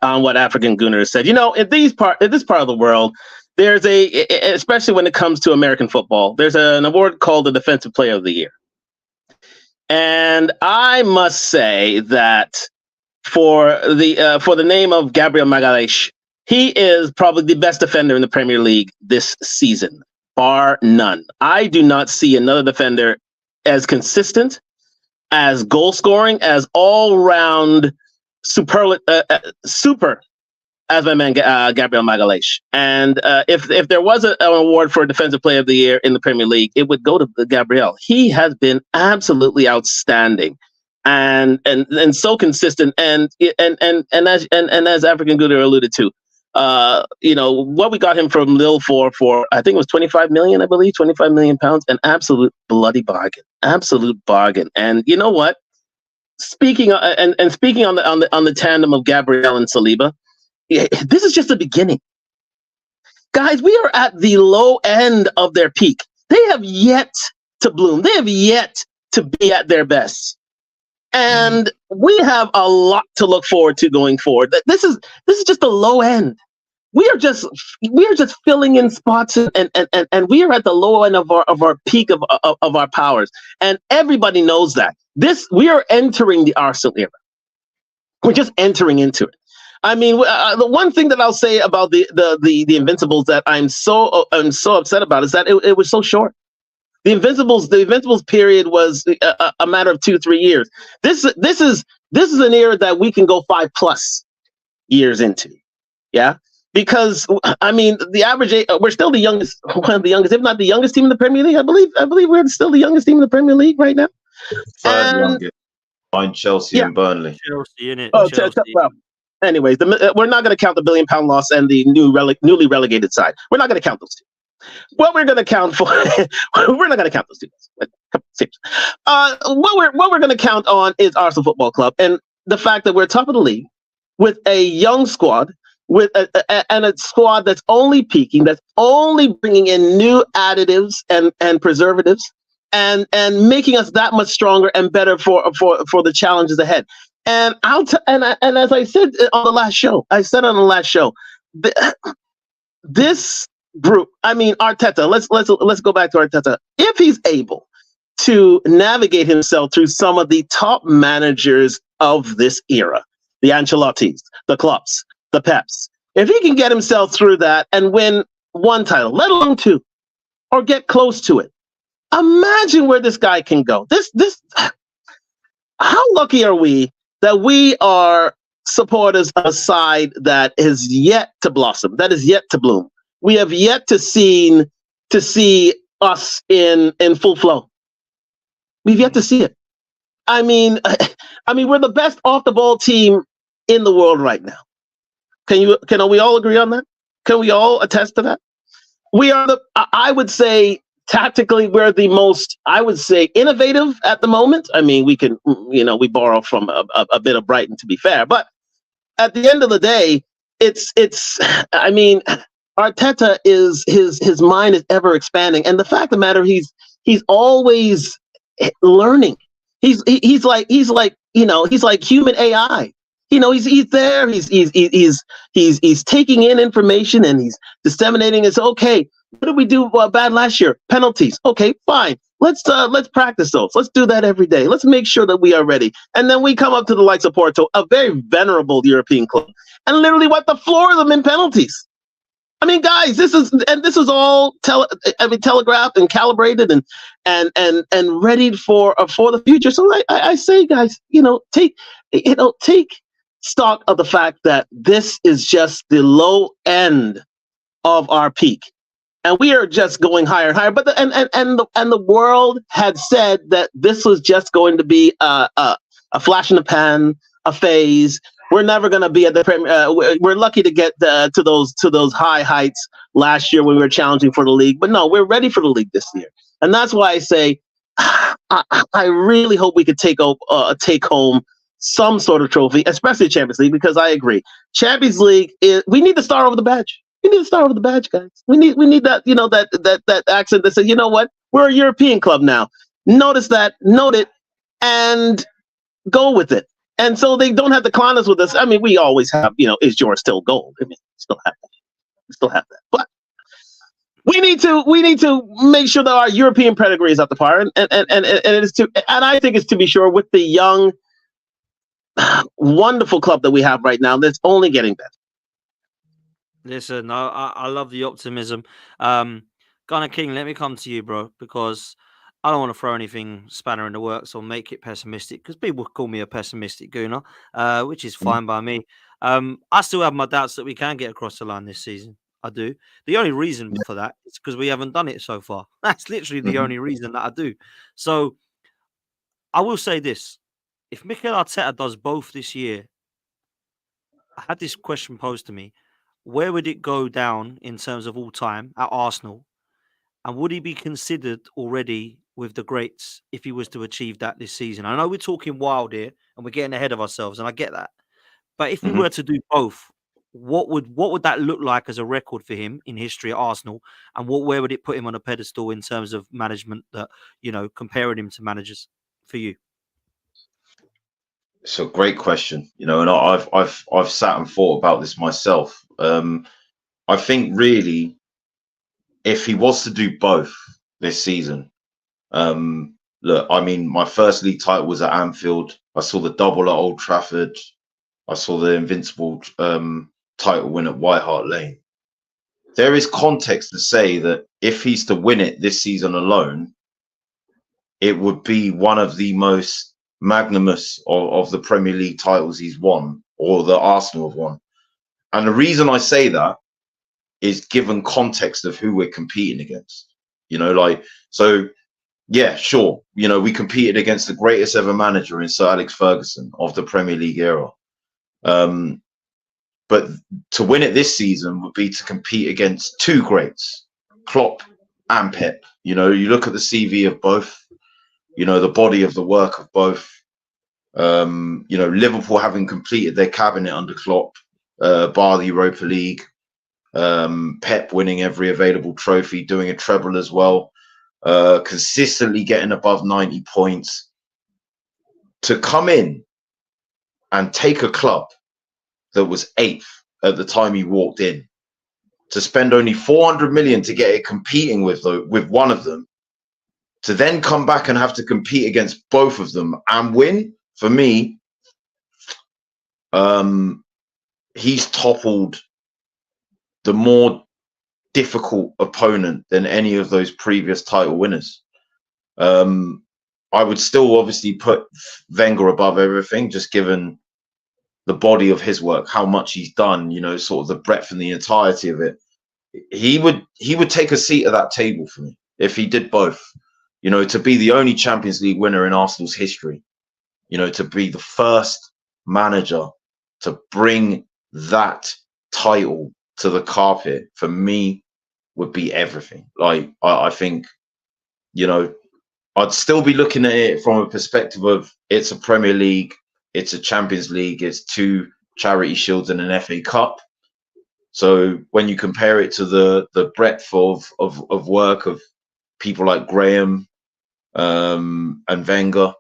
Speaker 4: on what African Gunnar said. You know, in this part of the world, there's especially when it comes to American football, there's an award called the Defensive Player of the Year. And I must say that for the name of Gabriel Magalhaes, he is probably the best defender in the Premier League this season, bar none. I do not see another defender as consistent, as goal scoring, as all round super as my man Gabriel Magalhaes. And if there was an award for Defensive Player of the Year in the Premier League, it would go to Gabriel. He has been absolutely outstanding and so consistent. And as African Gooder alluded to, you know, what we got him from Lille for I think it was 25 million, I believe, 25 million pounds, an absolute bloody bargain, absolute bargain. And you know what? Speaking on the tandem of Gabriel and Saliba, this is just the beginning. Guys, we are at the low end of their peak. They have yet to bloom. They have yet to be at their best. And we have a lot to look forward to going forward. This is just the low end. We are just filling in spots and we are at the low end of our peak of our powers. And everybody knows that. We are entering the Arsenal era. We're just entering into it. I mean, the one thing that I'll say about the Invincibles that I'm so upset about is that it was so short. The Invincibles period was a matter of 2-3 years. This is an era that we can go 5+ years into, yeah. Because I mean, the average age, we're still the youngest, one of the youngest, if not the youngest team in the Premier League. I believe we're still the youngest team in the Premier League right now.
Speaker 6: Third youngest, behind Chelsea and Burnley.
Speaker 1: Chelsea, innit?
Speaker 4: Oh,
Speaker 1: Chelsea.
Speaker 4: Well, anyways, we're not going to count the £1 billion loss and the newly relegated side. We're not going to count those two. What we're going to count for, we're not going to count those two. What we're going to count on is Arsenal Football Club and the fact that we're top of the league with a young squad, with a squad that's only peaking, that's only bringing in new additives and preservatives, and making us that much stronger and better for the challenges ahead. And and as I said on the last show, this group, I mean Arteta. Let's go back to Arteta. If he's able to navigate himself through some of the top managers of this era, the Ancelottis, the Klopps, the Peps, if he can get himself through that and win one title, let alone two, or get close to it, imagine where this guy can go. How lucky are we that we are supporters of a side that is yet to blossom, that is yet to bloom. We have yet to see us in full flow. We've yet to see it. I mean, we're the best off the ball team in the world right now. Can we all agree on that? Can we all attest to that? We are I would say, tactically, we're the most, I would say, innovative at the moment. I mean, we can, we borrow from a bit of Brighton, to be fair. But at the end of the day, I mean, Arteta his mind is ever expanding. And the fact of the matter, he's he's always learning. He's like human AI. He's there. He's taking in information and he's disseminating. It's okay. What did we do bad last year? Penalties. Okay, fine. Let's practice those. Let's do that every day. Let's make sure that we are ready. And then we come up to the likes of Porto, a very venerable European club, and literally wipe the floor of them in penalties. I mean, guys, this is all telegraphed and calibrated and ready for the future. So I say, guys, take stock of the fact that this is just the low end of our peak, and we are just going higher and higher. But the world had said that this was just going to be a flash in the pan, a phase. We're never going to be at the Premier. We're lucky to get to those high heights last year when we were challenging for the league. But no, we're ready for the league this year, and that's why I say I really hope we could take home some sort of trophy, especially Champions League, because I agree, Champions League we need to start over the badge. We need to start over the badge, guys. We need that that accent that says, you know what, we're a European club now. Note it, and go with it. And so they don't have to clown us with us. I mean, we always have, is yours still gold? I mean, still have that. But we need to make sure that our European pedigree is up to par, and I think it's to be sure with the young, wonderful club that we have right now that's only getting better.
Speaker 1: Listen, I love the optimism. Gunnar King, let me come to you, bro, because I don't want to throw anything spanner in the works or make it pessimistic, because people call me a pessimistic gooner, which is fine by me. I still have my doubts that we can get across the line this season. I do. The only reason for that is because we haven't done it so far. That's literally the only reason that I do. So I will say this. If Mikel Arteta does both this year, I had this question posed to me. Where would it go down in terms of all time at Arsenal? And would he be considered already with the greats if he was to achieve that this season? I know we're talking wild here and we're getting ahead of ourselves, and I get that. But if we were to do both, what would that look like as a record for him in history at Arsenal? And where would it put him on a pedestal in terms of management that, comparing him to managers for you?
Speaker 6: It's a great question, and I've sat and thought about this myself. I think really, if he was to do both this season, look, I mean, my first league title was at Anfield. I saw the double at Old Trafford. I saw the invincible title win at White Hart Lane. There is context to say that if he's to win it this season alone, it would be one of the most magnanimous of the Premier League titles he's won, or the Arsenal have won. And the reason I say that is given context of who we're competing against. So yeah, sure. We competed against the greatest ever manager in Sir Alex Ferguson of the Premier League era. But to win it this season would be to compete against two greats, Klopp and Pep. You look at the CV of both, the body of the work of both. Liverpool having completed their cabinet under Klopp, bar the Europa League. Pep winning every available trophy, doing a treble as well, consistently getting above 90 points. To come in and take a club that was 8th at the time he walked in, to spend only 400 million to get it competing with one of them, to then come back and have to compete against both of them and win, for me, he's toppled the more difficult opponent than any of those previous title winners. I would still obviously put Wenger above everything, just given the body of his work, how much he's done, sort of the breadth and the entirety of it. He would take a seat at that table for me if he did both. To be the only Champions League winner in Arsenal's history, to be the first manager to bring that title to the carpet, for me, would be everything. Like, I think, I'd still be looking at it from a perspective of it's a Premier League, it's a Champions League, it's 2 Charity Shields and an FA Cup. So when you compare it to the breadth of work of people like Graham, and Wenger.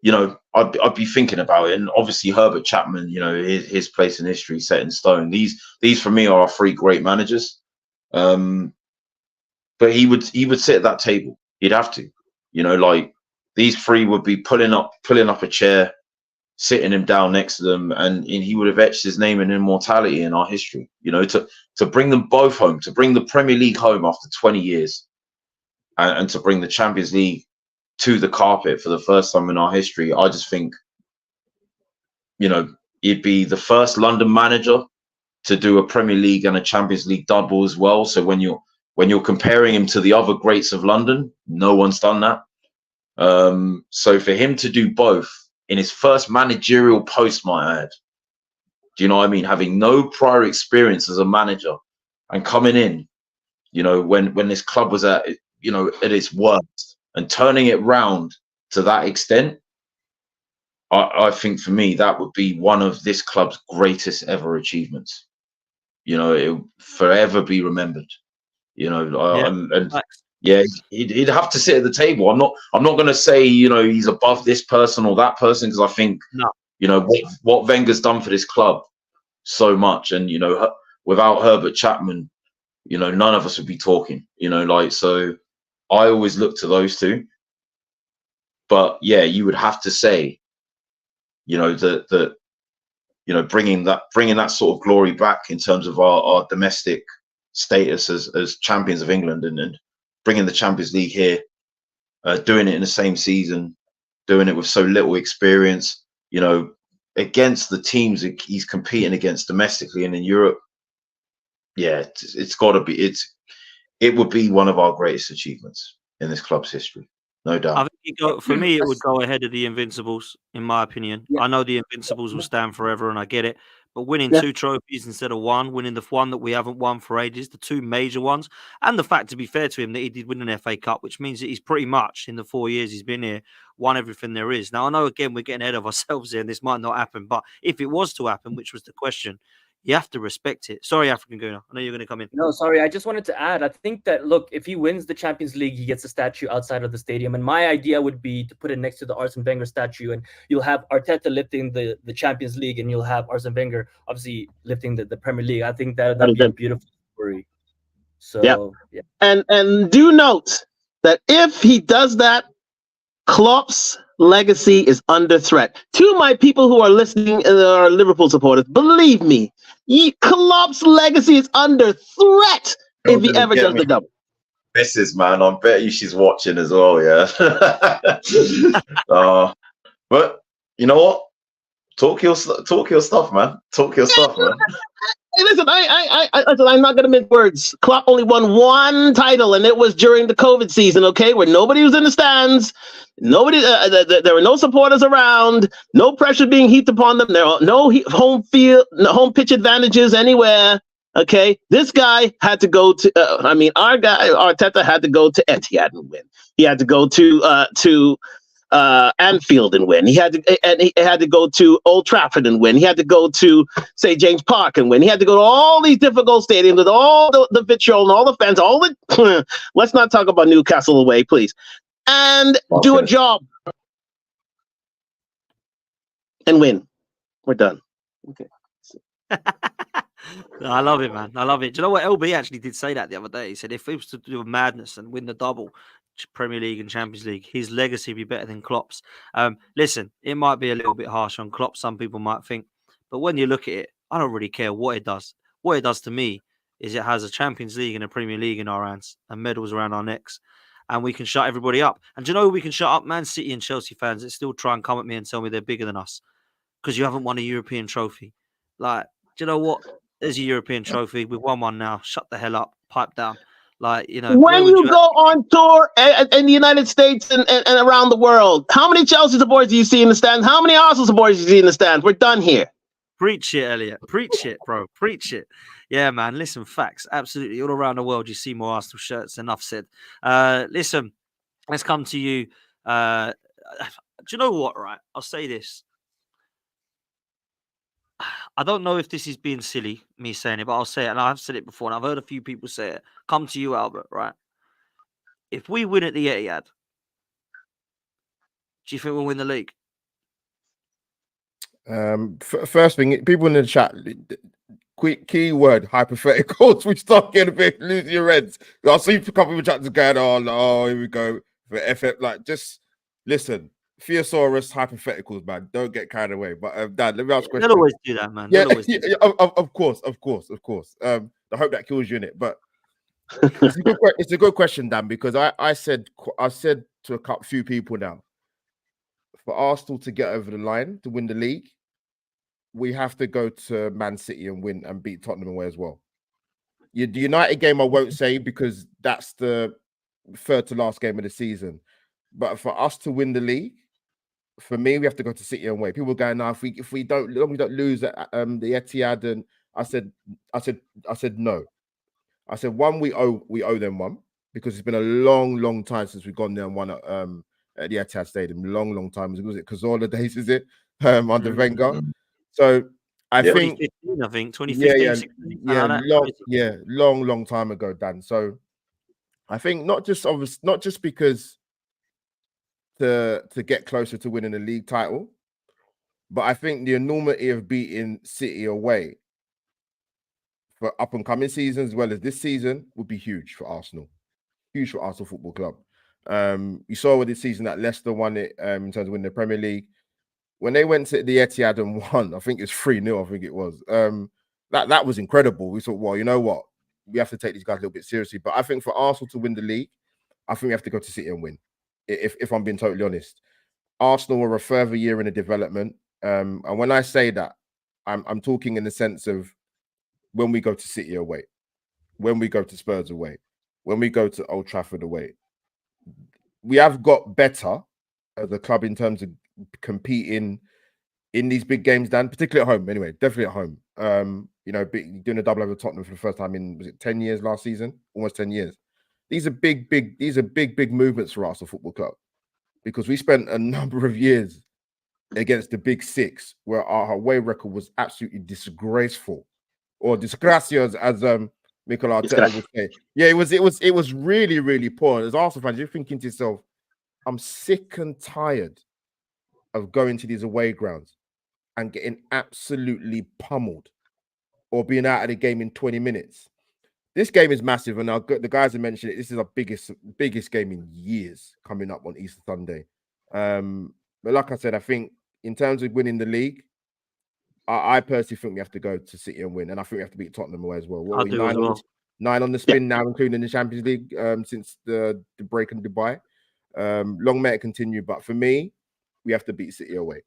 Speaker 6: You know, I'd be thinking about it, and obviously Herbert Chapman, you know, his place in history set in stone. These for me are our three great managers. But he would sit at that table. He'd have to, you know, like these three would be pulling up a chair, sitting him down next to them, and he would have etched his name in immortality in our history. You know, to bring them both home, to bring the Premier League home after 20 years, and to bring the Champions League to the carpet for the first time in our history. I just think, you know, he'd be the first London manager to do a Premier League and a Champions League double as well. So when you're comparing him to the other greats of London, no one's done that. So for him to do both in his first managerial post, might I add, do you know what I mean? Having no prior experience as a manager and coming in, you know, when this club was at, you know, at its worst, and turning it round to that extent, I think for me that would be one of this club's greatest ever achievements. You know, it will forever be remembered. You know, yeah, he'd have to sit at the table. I'm not going to say, you know, he's above this person or that person, because I think, you know, what Wenger's done for this club so much, and you know, without Herbert Chapman, you know, none of us would be talking. You know, like, so I always look to those two. But yeah, you would have to say, you know, that you know, bringing that sort of glory back in terms of our domestic status as champions of England, and bringing the Champions League here, doing it in the same season, doing it with so little experience, you know, against the teams he's competing against domestically and in Europe. Yeah, it's got to be. It would be one of our greatest achievements in this club's history, no doubt.
Speaker 1: I think for me, it would go ahead of the Invincibles, in my opinion. I know the Invincibles will stand forever, and I get it. But winning 2 trophies instead of 1, winning the one that we haven't won for ages, the 2 major ones, and the fact, to be fair to him, that he did win an FA Cup, which means that he's pretty much, in the 4 years he's been here, won everything there is. Now, I know, again, we're getting ahead of ourselves here, and this might not happen, but if it was to happen, which was the question, you have to respect it. Sorry, African Gooner. I know you're going to come in.
Speaker 5: No, sorry. I just wanted to add, I think that, look, if he wins the Champions League, he gets a statue outside of the stadium. And my idea would be to put it next to the Arsene Wenger statue. And you'll have Arteta lifting the Champions League, and you'll have Arsene Wenger, obviously, lifting the Premier League. I think that'd be a beautiful story. So, yeah.
Speaker 4: And do note that if he does that, Klopp's legacy is under threat. To my people who are listening and are Liverpool supporters, believe me, Klopp's legacy is under threat if he ever does the double.
Speaker 6: Mrs. Man, I bet you she's watching as well, yeah. But you know what? Talk your stuff, man. Talk your stuff, man.
Speaker 4: Hey, listen, I'm not going to mince words. Klopp only won 1 title, and it was during the COVID season, okay, where nobody was in the stands, there were no supporters around, no pressure being heaped upon them, there were no home pitch advantages anywhere, okay? This guy had to go to, our guy, Arteta, had to go to Etihad and win. He had to go to Anfield and win. He had to go to Old Trafford and win. He had to go to St. James Park and win. He had to go to all these difficult stadiums with all the vitriol and all the fans. Let's not talk about Newcastle away, please. And do a job and win. We're done. Okay.
Speaker 1: I love it, man. I love it. Do you know what? LB actually did say that the other day. He said if he was to do a madness and win the double, Premier League and Champions League, his legacy would be better than Klopp's. Listen, it might be a little bit harsh on Klopp, some people might think, but when you look at it, I don't really care what it does. What it does to me is it has a Champions League and a Premier League in our hands and medals around our necks, and we can shut everybody up. And do you know who we can shut up? Man City and Chelsea fans that still try and come at me and tell me they're bigger than us because you haven't won a European trophy. Like, do you know what? There's a European trophy. We've won one now. Shut the hell up. Pipe down. Like, you know,
Speaker 4: when you go on tour in the United States and around the world, how many Chelsea supporters do you see in the stands? How many Arsenal supporters do you see in the stands? We're done here.
Speaker 1: Preach it, Elliot. Preach it, bro. Preach it. Yeah, man. Listen, facts. Absolutely. All around the world, you see more Arsenal shirts. Enough said. Listen, let's come to you. Do you know what, right? I'll say this. I don't know if this is being silly, me saying it, but I'll say it. And I've said it before, and I've heard a few people say it. Come to you, Albert, right? if we win at the Etihad, do you think we'll win the league?
Speaker 3: First thing, people in the chat, quick keyword hypotheticals. We start getting a bit losing your heads. I see a couple of chats going, oh, here we go for FF. Like, just listen, Theosaurus hypotheticals, man. Don't get carried away. But Dad, let me ask a question.
Speaker 1: They'll always do that, man.
Speaker 3: Yeah,
Speaker 1: yeah,
Speaker 3: of course. I hope that kills you in it, but it's a good question, Dan, because I said to a few people now, for Arsenal to get over the line to win the league, we have to go to Man City and win and beat Tottenham away as well. The United game I won't say because that's the third to last game of the season. But for us to win the league, for me, we have to go to City and away. People are going, now if we don't lose at the Etihad, and I said no. I said one, we owe them one because it's been a long time since we've gone there and won at the Etihad Stadium. Long time. Was it Cazorla days? Is it under Wenger? So I think
Speaker 1: 2015,
Speaker 3: long time ago, Dan. So I think not just because to get closer to winning a league title, but I think the enormity of beating City away for up and coming seasons as well as this season would be huge for Arsenal. Huge for Arsenal Football Club. You saw with this season that Leicester won it in terms of winning the Premier League. When they went to the Etihad and won, I think it's 3-0, I think it was. That was incredible. We thought, well, you know what? We have to take these guys a little bit seriously. But I think for Arsenal to win the league, I think we have to go to City and win. If I'm being totally honest. Arsenal are a further year in the development. And when I say that, I'm talking in the sense of when we go to City away, when we go to Spurs away, when we go to Old Trafford away. We have got better as a club in terms of competing in these big games, Dan, particularly at home. Anyway, definitely at home. Doing a double over Tottenham for the first time in 10 years last season, almost 10 years. These are big movements for Arsenal Football Club because we spent a number of years against the big six where our away record was absolutely disgraceful, or disgracious, as Mikel Arteta would say. Yeah, it was really poor. As Arsenal fans, you're thinking to yourself, I'm sick and tired of going to these away grounds and getting absolutely pummeled or being out of the game in 20 minutes. This game is massive, and the guys have mentioned it. This is our biggest game in years coming up on Easter Sunday. But like I said, I think in terms of winning the league, I personally think we have to go to City and win, and I think we have to beat Tottenham away as well.
Speaker 1: I do as well.
Speaker 3: 9 on the spin now, including the Champions League since the break in Dubai. Long may it continue, but for me, we have to beat City away.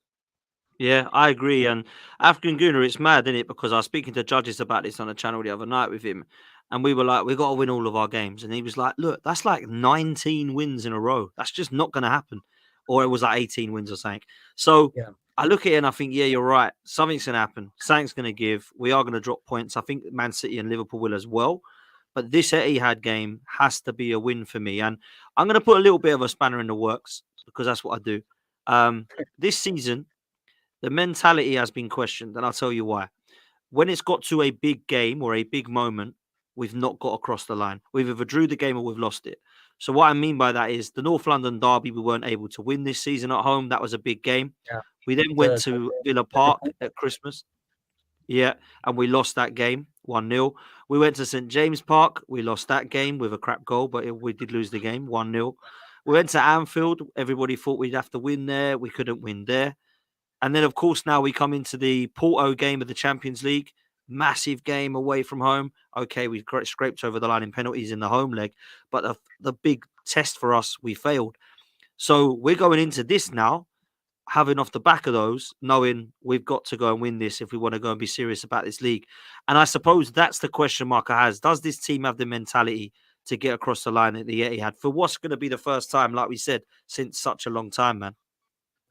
Speaker 1: Yeah, I agree. And African Gooner, it's mad, isn't it? Because I was speaking to judges about this on a channel the other night with him, and we were like, we got to win all of our games. And he was like, look, that's like 19 wins in a row. That's just not going to happen. Or it was like 18 wins or something. So yeah. I look at it and I think, yeah, you're right. Something's going to happen. Something's going to give. We are going to drop points. I think Man City and Liverpool will as well. But this Etihad game has to be a win for me. And I'm going to put a little bit of a spanner in the works because that's what I do. This season, the mentality has been questioned. And I'll tell you why. When it's got to a big game or a big moment, we've not got across the line. We've either drew the game or we've lost it. So what I mean by that is the North London derby, we weren't able to win this season at home. That was a big game. Yeah. We then went to Villa Park at Christmas. Yeah, and we lost that game 1-0. We went to St. James Park. We lost that game with a crap goal, but we did lose the game 1-0. We went to Anfield. Everybody thought we'd have to win there. We couldn't win there. And then, of course, now we come into the Porto game of the Champions League. Massive game away from home. Okay, we scraped over the line in penalties in the home leg, but the big test for us, we failed. So we're going into this now, having off the back of those, knowing we've got to go and win this if we want to go and be serious about this league. And I suppose that's the question mark I has. Does this team have the mentality to get across the line at the Etihad for what's going to be the first time, like we said, since such a long time, man?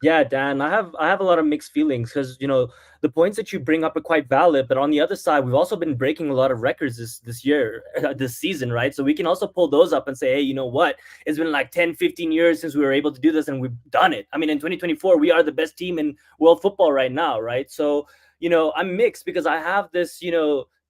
Speaker 5: Yeah, Dan, I have a lot of mixed feelings because, the points that you bring up are quite valid. But on the other side, we've also been breaking a lot of records this season, right? So we can also pull those up and say, hey, you know what? It's been like 10, 15 years since we were able to do this and we've done it. I mean, in 2024, we are the best team in world football right now, right? So, I'm mixed because I have this,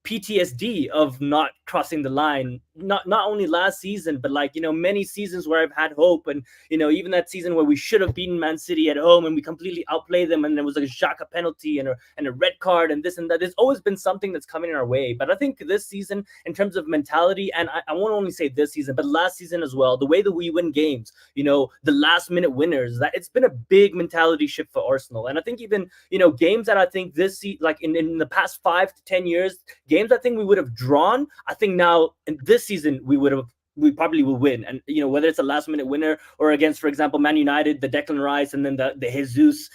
Speaker 5: PTSD of not crossing the line, not only last season, but like, many seasons where I've had hope, and even that season where we should have beaten Man City at home and we completely outplayed them, and there was like a Xhaka penalty and a red card and this and that. There's always been something that's coming our way. But I think this season, in terms of mentality, and I won't only say this season, but last season as well, the way that we win games, the last minute winners, that it's been a big mentality shift for Arsenal. And I think even, games that I think this like in the past 5 to 10 years, games I think we would have drawn, I think now in this season we probably will win. And whether it's a last minute winner or against, for example, Man United, the Declan Rice and then the Jesus,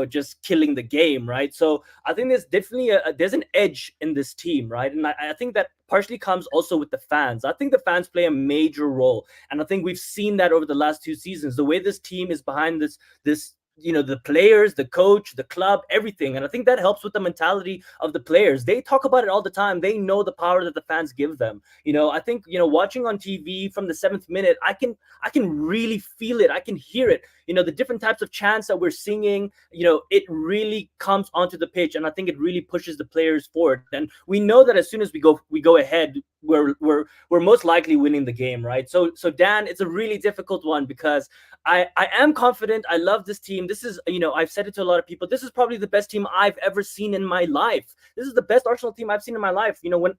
Speaker 5: just killing the game, right? So I think there's definitely there's an edge in this team, right? And I think that partially comes also with the fans. I think the fans play a major role, and I think we've seen that over the last 2 seasons. The way this team is behind this the players, the coach, the club, everything. And I think that helps with the mentality of the players. They talk about it all the time. They know the power that the fans give them. I think, watching on TV from the 7th minute, I can really feel it. I can hear it. The different types of chants that we're singing, it really comes onto the pitch. And I think it really pushes the players forward. And we know that as soon as we go ahead, we're most likely winning the game, right? So Dan, it's a really difficult one because I am confident. I love this team. This is, I've said it to a lot of people. This is probably the best team I've ever seen in my life. This is the best Arsenal team I've seen in my life. When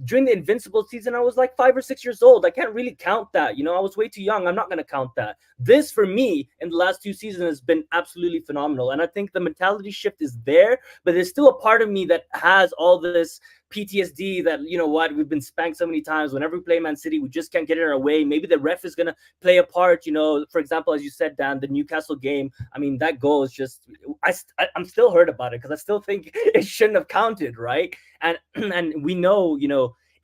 Speaker 5: during the Invincible season, I was like 5 or 6 years old. I can't really count that. I was way too young. I'm not going to count that. This for me in the last 2 seasons has been absolutely phenomenal. And I think the mentality shift is there, but there's still a part of me that has all this PTSD that, we've been spanked so many times. Whenever we play Man City, we just can't get it our way. Maybe the ref is going to play a part, for example, as you said, Dan, the Newcastle game. I mean, that goal is just, I'm still hurt about it because I still think it shouldn't have counted, right? And we know,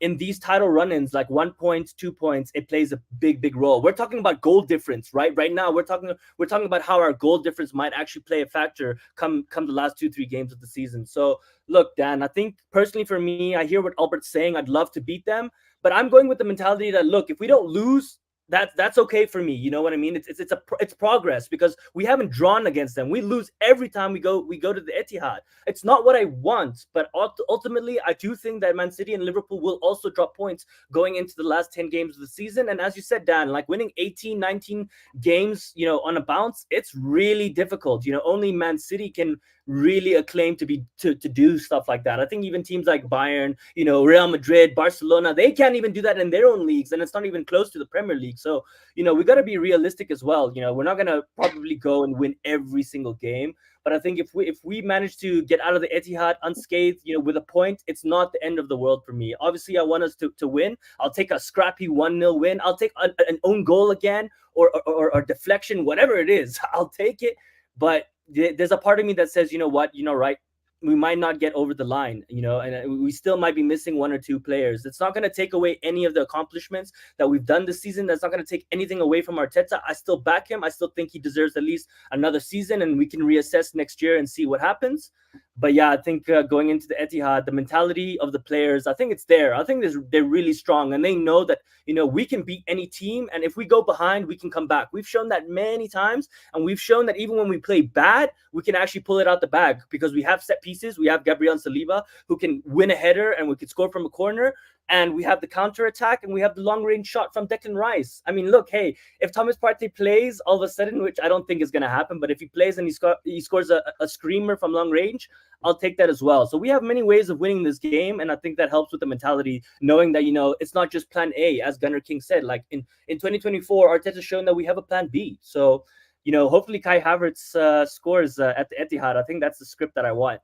Speaker 5: in these title run-ins, like 1 point, 2 points, it plays a big role. We're talking about goal difference, right? Right now, we're talking about how our goal difference might actually play a factor come the last 2-3 games of the season. So look, Dan, I think personally for me, I hear what Albert's saying. I'd love to beat them, but I'm going with the mentality that, look, if we don't lose, that's okay for me. You know what I mean? It's progress because we haven't drawn against them. We lose every time we go to the Etihad. It's not what I want, but ultimately I do think that Man City and Liverpool will also drop points going into the last 10 games of the season. And as you said, Dan, like winning 18, 19 games, on a bounce, it's really difficult. Only Man City can really acclaim to do stuff like that. I think even teams like Bayern, Real Madrid, Barcelona, they can't even do that in their own leagues, and it's not even close to the Premier League. So, we got to be realistic as well. We're not going to probably go and win every single game, but I think if we manage to get out of the Etihad unscathed, with a point, it's not the end of the world for me. Obviously, I want us to win. I'll take a scrappy 1-0 win. I'll take an own goal again or deflection, whatever it is. I'll take it. But there's a part of me that says, right, we might not get over the line, and we still might be missing 1 or 2 players. It's not going to take away any of the accomplishments that we've done this season. That's not going to take anything away from Arteta. I still back him. I still think he deserves at least another season, and we can reassess next year and see what happens. But yeah, I think going into the Etihad, the mentality of the players, I think it's there. I think they're really strong, and they know that, we can beat any team. And if we go behind, we can come back. We've shown that many times, and we've shown that even when we play bad, we can actually pull it out the bag because we have set pieces. We have Gabriel and Saliba who can win a header, and we could score from a corner. And we have the counter attack, and we have the long range shot from Declan Rice. I mean, look, hey, if Thomas Partey plays all of a sudden, which I don't think is going to happen, but if he plays and he scores a screamer from long range, I'll take that as well. So we have many ways of winning this game, and I think that helps with the mentality, knowing that, it's not just plan A, as Gunnar King said. Like in 2024, Arteta's shown that we have a plan B. So, hopefully Kai Havertz scores at the Etihad. I think that's the script that I want.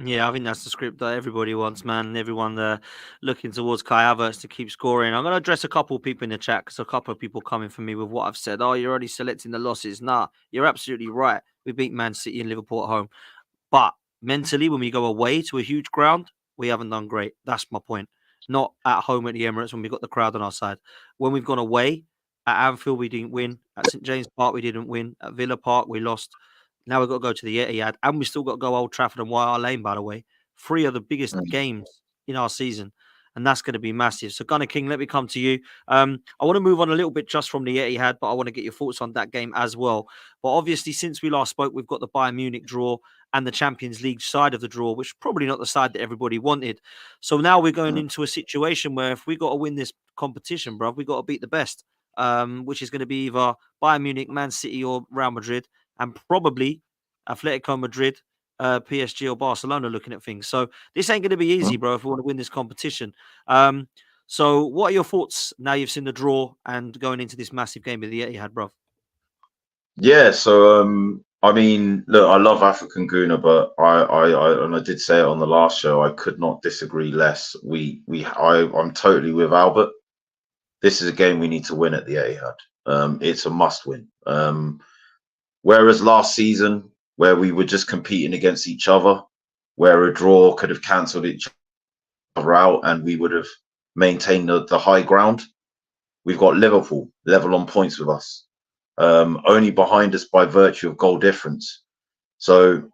Speaker 1: Yeah, I think that's the script that everybody wants, man. Everyone looking towards Kai Havertz to keep scoring. I'm going to address a couple of people in the chat because a couple of people coming for me with what I've said. Oh, you're already selecting the losses. Nah, you're absolutely right. We beat Man City and Liverpool at home. But mentally, when we go away to a huge ground, we haven't done great. That's my point. Not at home at the Emirates when we've got the crowd on our side. When we've gone away, at Anfield, we didn't win. At St. James Park, we didn't win. At Villa Park, we lost. Now we've got to go to the Etihad, and we've still got to go Old Trafford and White Hart Lane, by the way. 3 of the biggest games in our season. and that's going to be massive. So, Gunner King, let me come to you. I want to move on a little bit just from the Etihad, but I want to get your thoughts on that game as well. But obviously, since we last spoke, we've got the Bayern Munich draw and the Champions League side of the draw, which is probably not the side that everybody wanted. So now we're going into a situation where if we got to win this competition, bro, we got to beat the best, which is going to be either Bayern Munich, Man City, or Real Madrid, and probably Atletico Madrid, PSG, or Barcelona looking at things. So this ain't going to be easy, bro, if we want to win this competition. So what are your thoughts now you've seen the draw and going into this massive game with the Etihad, bro?
Speaker 6: Yeah, so I mean, look, I love African Guna, but I did say it on the last show, I could not disagree less. I'm totally with Albert. This is a game we need to win at the Etihad. It's a must win. Whereas last season, where we were just competing against each other, where a draw could have cancelled each other out and we would have maintained the high ground, we've got Liverpool level on points with us, only behind us by virtue of goal difference. So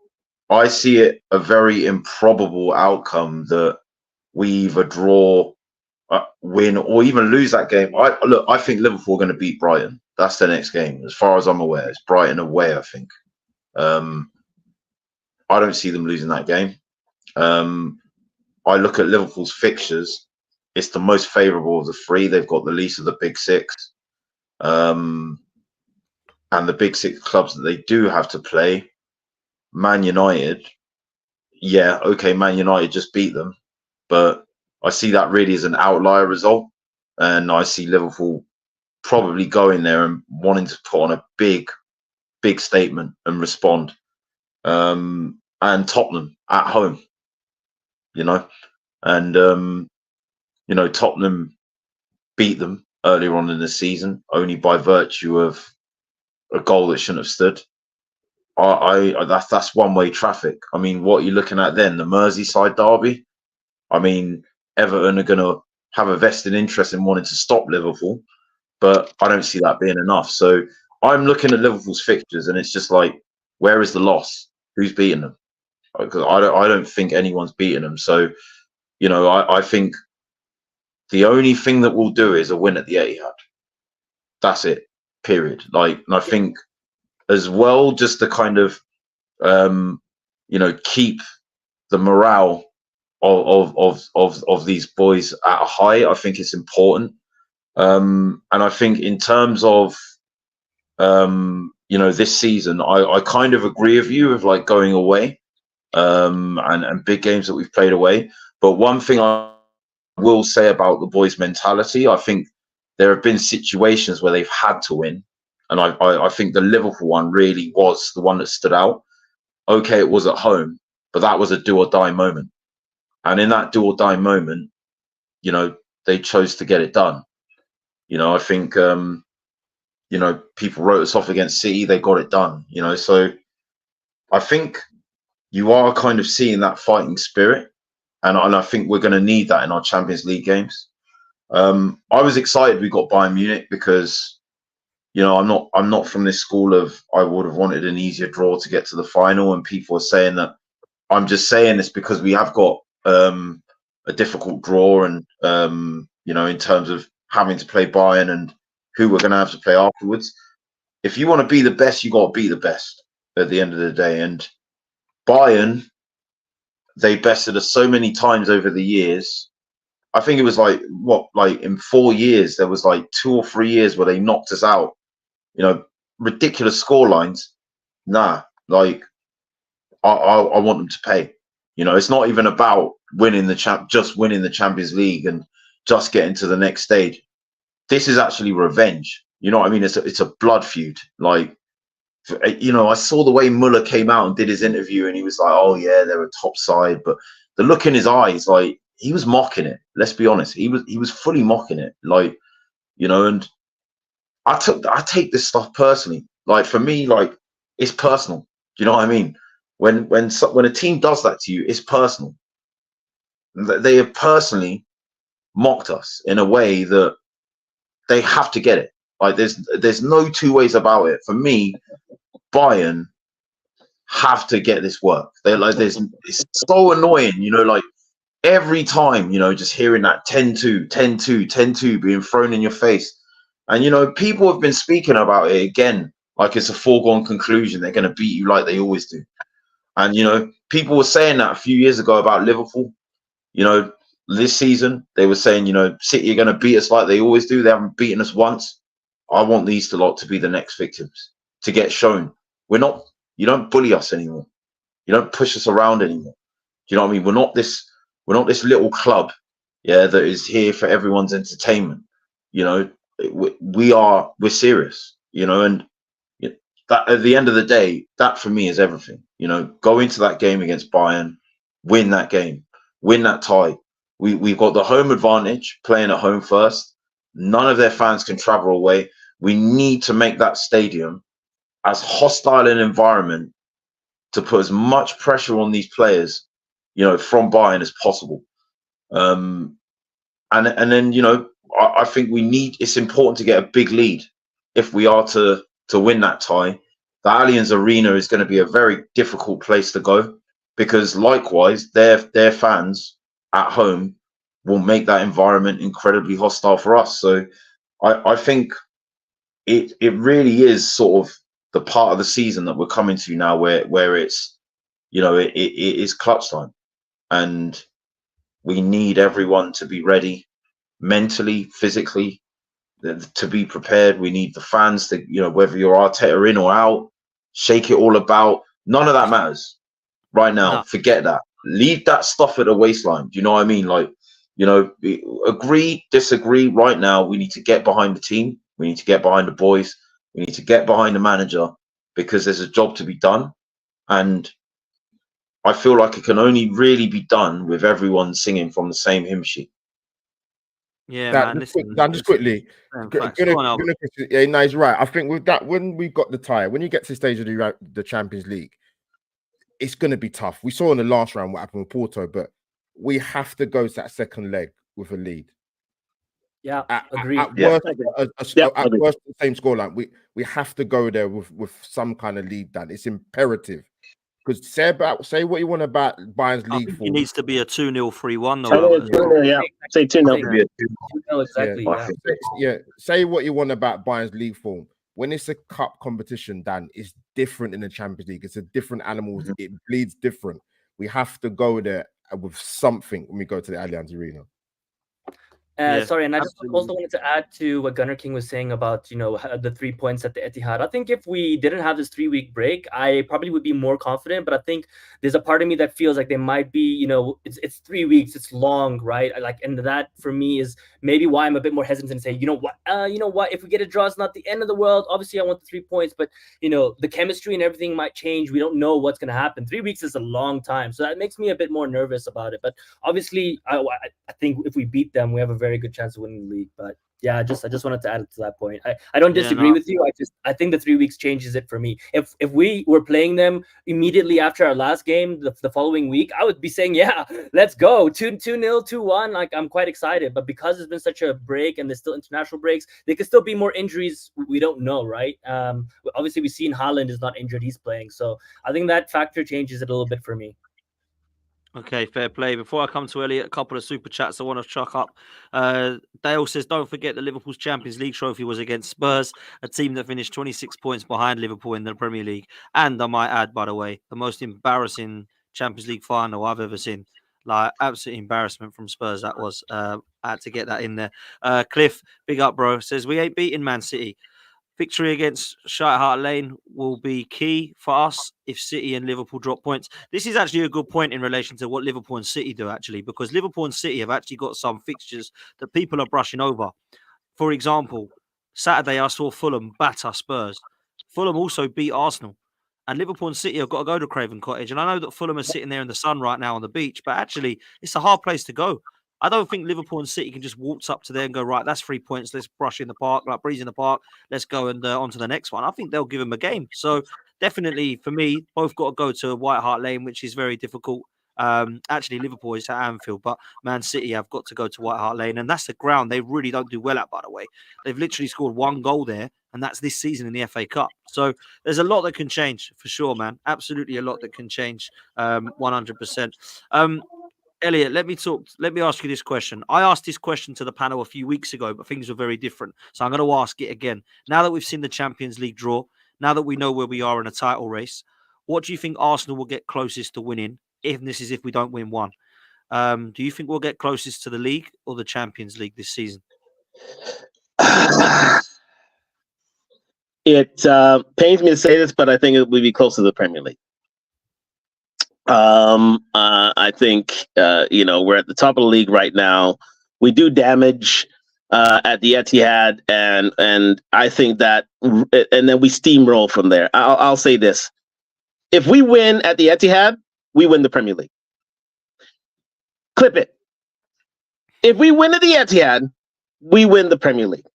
Speaker 6: I see it a very improbable outcome that we either draw, win, or even lose that game. I think Liverpool are going to beat Brighton. That's the next game, as far as I'm aware. It's Brighton away, I think. I don't see them losing that game. I look at Liverpool's fixtures. It's the most favourable of the three. They've got the least of the big six. And the big six clubs that they do have to play, Man United, yeah, okay, Man United just beat them. But I see that really as an outlier result. And I see Liverpool probably going there and wanting to put on a big statement and respond. And Tottenham at home, and Tottenham beat them earlier on in the season only by virtue of a goal that shouldn't have stood. That's one-way traffic. I mean, what are you looking at then? The Merseyside derby? I mean, Everton are going to have a vested interest in wanting to stop Liverpool, but I don't see that being enough. So I'm looking at Liverpool's fixtures, and it's just like, where is the loss? Who's beating them? Because I don't think anyone's beating them. So, I think the only thing that we'll do is a win at the Etihad. That's it. Period. And I think as well, just to kind of, keep the morale of these boys at a high, I think it's important. And I think in terms of, this season, I kind of agree with you of going away, and big games that we've played away. But one thing I will say about the boys' mentality, I think there have been situations where they've had to win. And I think the Liverpool one really was the one that stood out. Okay, it was at home, but that was a do or die moment. And in that do or die moment, they chose to get it done. I think, people wrote us off against City, they got it done, so I think you are kind of seeing that fighting spirit. And I think we're going to need that in our Champions League games. I was excited we got Bayern Munich because, I'm not from this school of I would have wanted an easier draw to get to the final. And people are saying that. I'm just saying this because we have got a difficult draw, and in terms of having to play Bayern and who we're going to have to play afterwards. If you want to be the best, you got to be the best at the end of the day. And Bayern, they bested us so many times over the years. I think it was in 4 years, there was 2 or 3 years where they knocked us out. Ridiculous score lines. Nah, I want them to pay. It's not even about winning just winning the Champions League and just getting to the next stage. This is actually revenge. You know what I mean? It's a blood feud. I saw the way Muller came out and did his interview, and he was like, "Oh yeah, they're a top side," but the look in his eyes, he was mocking it. Let's be honest, he was fully mocking it. And I take this stuff personally. For me, it's personal. Do you know what I mean? When a team does that to you, it's personal. They have personally mocked us in a way that they have to get it. There's no two ways about it. For me, Bayern have to get this work. It's so annoying, every time, just hearing that 10-2, 10-2, 10-2 being thrown in your face. And, people have been speaking about it again, like it's a foregone conclusion. They're going to beat you like they always do. And, people were saying that a few years ago about Liverpool. This season, they were saying, City are going to beat us like they always do. They haven't beaten us once. I want these lot to be the next victims, to get shown. You don't bully us anymore. You don't push us around anymore. Do you know what I mean? We're not this little club, that is here for everyone's entertainment. We're serious, and that at the end of the day, that for me is everything. Go into that game against Bayern, win that game, win that tie. We've got the home advantage, playing at home first. None of their fans can travel away. We need to make that stadium as hostile an environment to put as much pressure on these players, from Bayern as possible. And then, I think it's important to get a big lead if we are to win that tie. The Allianz Arena is going to be a very difficult place to go, because likewise, their fans at home will make that environment incredibly hostile for us. So I think it really is sort of the part of the season that we're coming to now where it's, it is clutch time, and we need everyone to be ready mentally, physically, to be prepared. We need the fans to, whether you're Arteta in or out, shake it all about. None of that matters right now. No. Forget that. Leave that stuff at the waistline. Do you know what I mean? Like, agree, disagree. Right now, we need to get behind the team. We need to get behind the boys. We need to get behind the manager, because there's a job to be done. And I feel like it can only really be done with everyone singing from the same hymn sheet.
Speaker 1: Yeah, man.
Speaker 3: Just quickly. Yeah, no, he's right. I think with that, when we've got the tie, when you get to the stage of the Champions League, it's going to be tough. We saw in the last round what happened with Porto, but we have to go to that second leg with a lead.
Speaker 5: Yeah, agree.
Speaker 3: At worst, the same scoreline. We have to go there with some kind of lead. That it's imperative. Because say what you want about Bayern's league form.
Speaker 1: It needs to be a 2-0, 3-1.
Speaker 4: Say 2-0.
Speaker 5: Exactly.
Speaker 3: Yeah. Say what you want about Bayern's league form. When it's a cup competition, Dan, it's different in the Champions League. It's a different animal. Mm-hmm. It bleeds different. We have to go there with something when we go to the Allianz Arena.
Speaker 5: Sorry, and I just also wanted to add to what Gunnar King was saying about, the 3 points at the Etihad. I think if we didn't have this 3-week break, I probably would be more confident. But I think there's a part of me that feels like they might be, it's 3 weeks, it's long, right? And that for me is maybe why I'm a bit more hesitant to say, what, if we get a draw, it's not the end of the world. Obviously, I want the 3 points, but the chemistry and everything might change. We don't know what's going to happen. 3 weeks is a long time, so that makes me a bit more nervous about it. But obviously, I think if we beat them, we have a very good chance of winning the league. But yeah, I just wanted to add it to that point. I don't disagree with you. I think the 3 weeks changes it for me. If we were playing them immediately after our last game the following week, I would be saying, yeah, let's go 2-0, 2-1. Like, I'm quite excited. But because it's been such a break and there's still international breaks, there could still be more injuries. We don't know, right? Obviously, we've seen Haaland is not injured; he's playing. So I think that factor changes it a little bit for me.
Speaker 1: Okay, fair play. Before I come to Elliot, a couple of super chats I want to chuck up. Dale says, don't forget that Liverpool's Champions League trophy was against Spurs, a team that finished 26 points behind Liverpool in the Premier League. And I might add, by the way, the most embarrassing Champions League final I've ever seen. Like, absolute embarrassment from Spurs, that was. I had to get that in there. Cliff, big up, bro, says, we ain't beating Man City. Victory against Shite Hart Lane will be key for us if City and Liverpool drop points. This is actually a good point in relation to what Liverpool and City do, actually, because Liverpool and City have actually got some fixtures that people are brushing over. For example, Saturday I saw Fulham batter Spurs. Fulham also beat Arsenal. And Liverpool and City have got to go to Craven Cottage. And I know that Fulham are sitting there in the sun right now on the beach, but actually it's a hard place to go. I don't think Liverpool and City can just waltz up to there and go, right, that's 3 points. Let's brush in the park, like breeze in the park. Let's go and on to the next one. I think they'll give them a game. So definitely for me, both got to go to White Hart Lane, which is very difficult. Actually, Liverpool is at Anfield, but Man City have got to go to White Hart Lane. And that's the ground they really don't do well at, by the way. They've literally scored 1 goal there, and that's this season in the FA Cup. So there's a lot that can change for sure, man. Absolutely a lot that can change, 100%. Elliot, let me ask you this question. I asked this question to the panel a few weeks ago, but things were very different. So I'm going to ask it again. Now that we've seen the Champions League draw, now that we know where we are in a title race, what do you think Arsenal will get closest to winning? If we don't win one, do you think we'll get closest to the league or the Champions League this season?
Speaker 4: It pains me to say this, but I think it would be close to the Premier League. I think we're at the top of the league right now. We do damage at the Etihad, and I think that, and then we steamroll from there. I'll say this: if we win at the Etihad, we win the Premier League. Clip it. If we win at the Etihad, we win the Premier League.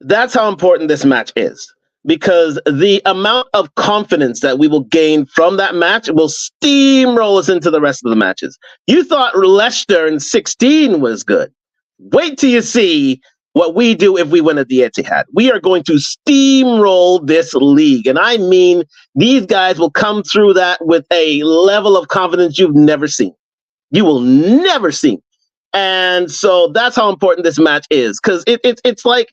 Speaker 4: That's how important this match is. Because the amount of confidence that we will gain from that match will steamroll us into the rest of the matches. You thought Leicester in 16 was good. Wait till you see what we do if we win at the Etihad. We are going to steamroll this league. And I mean, these guys will come through that with a level of confidence you've never seen. You will never see. And so that's how important this match is. Because it's like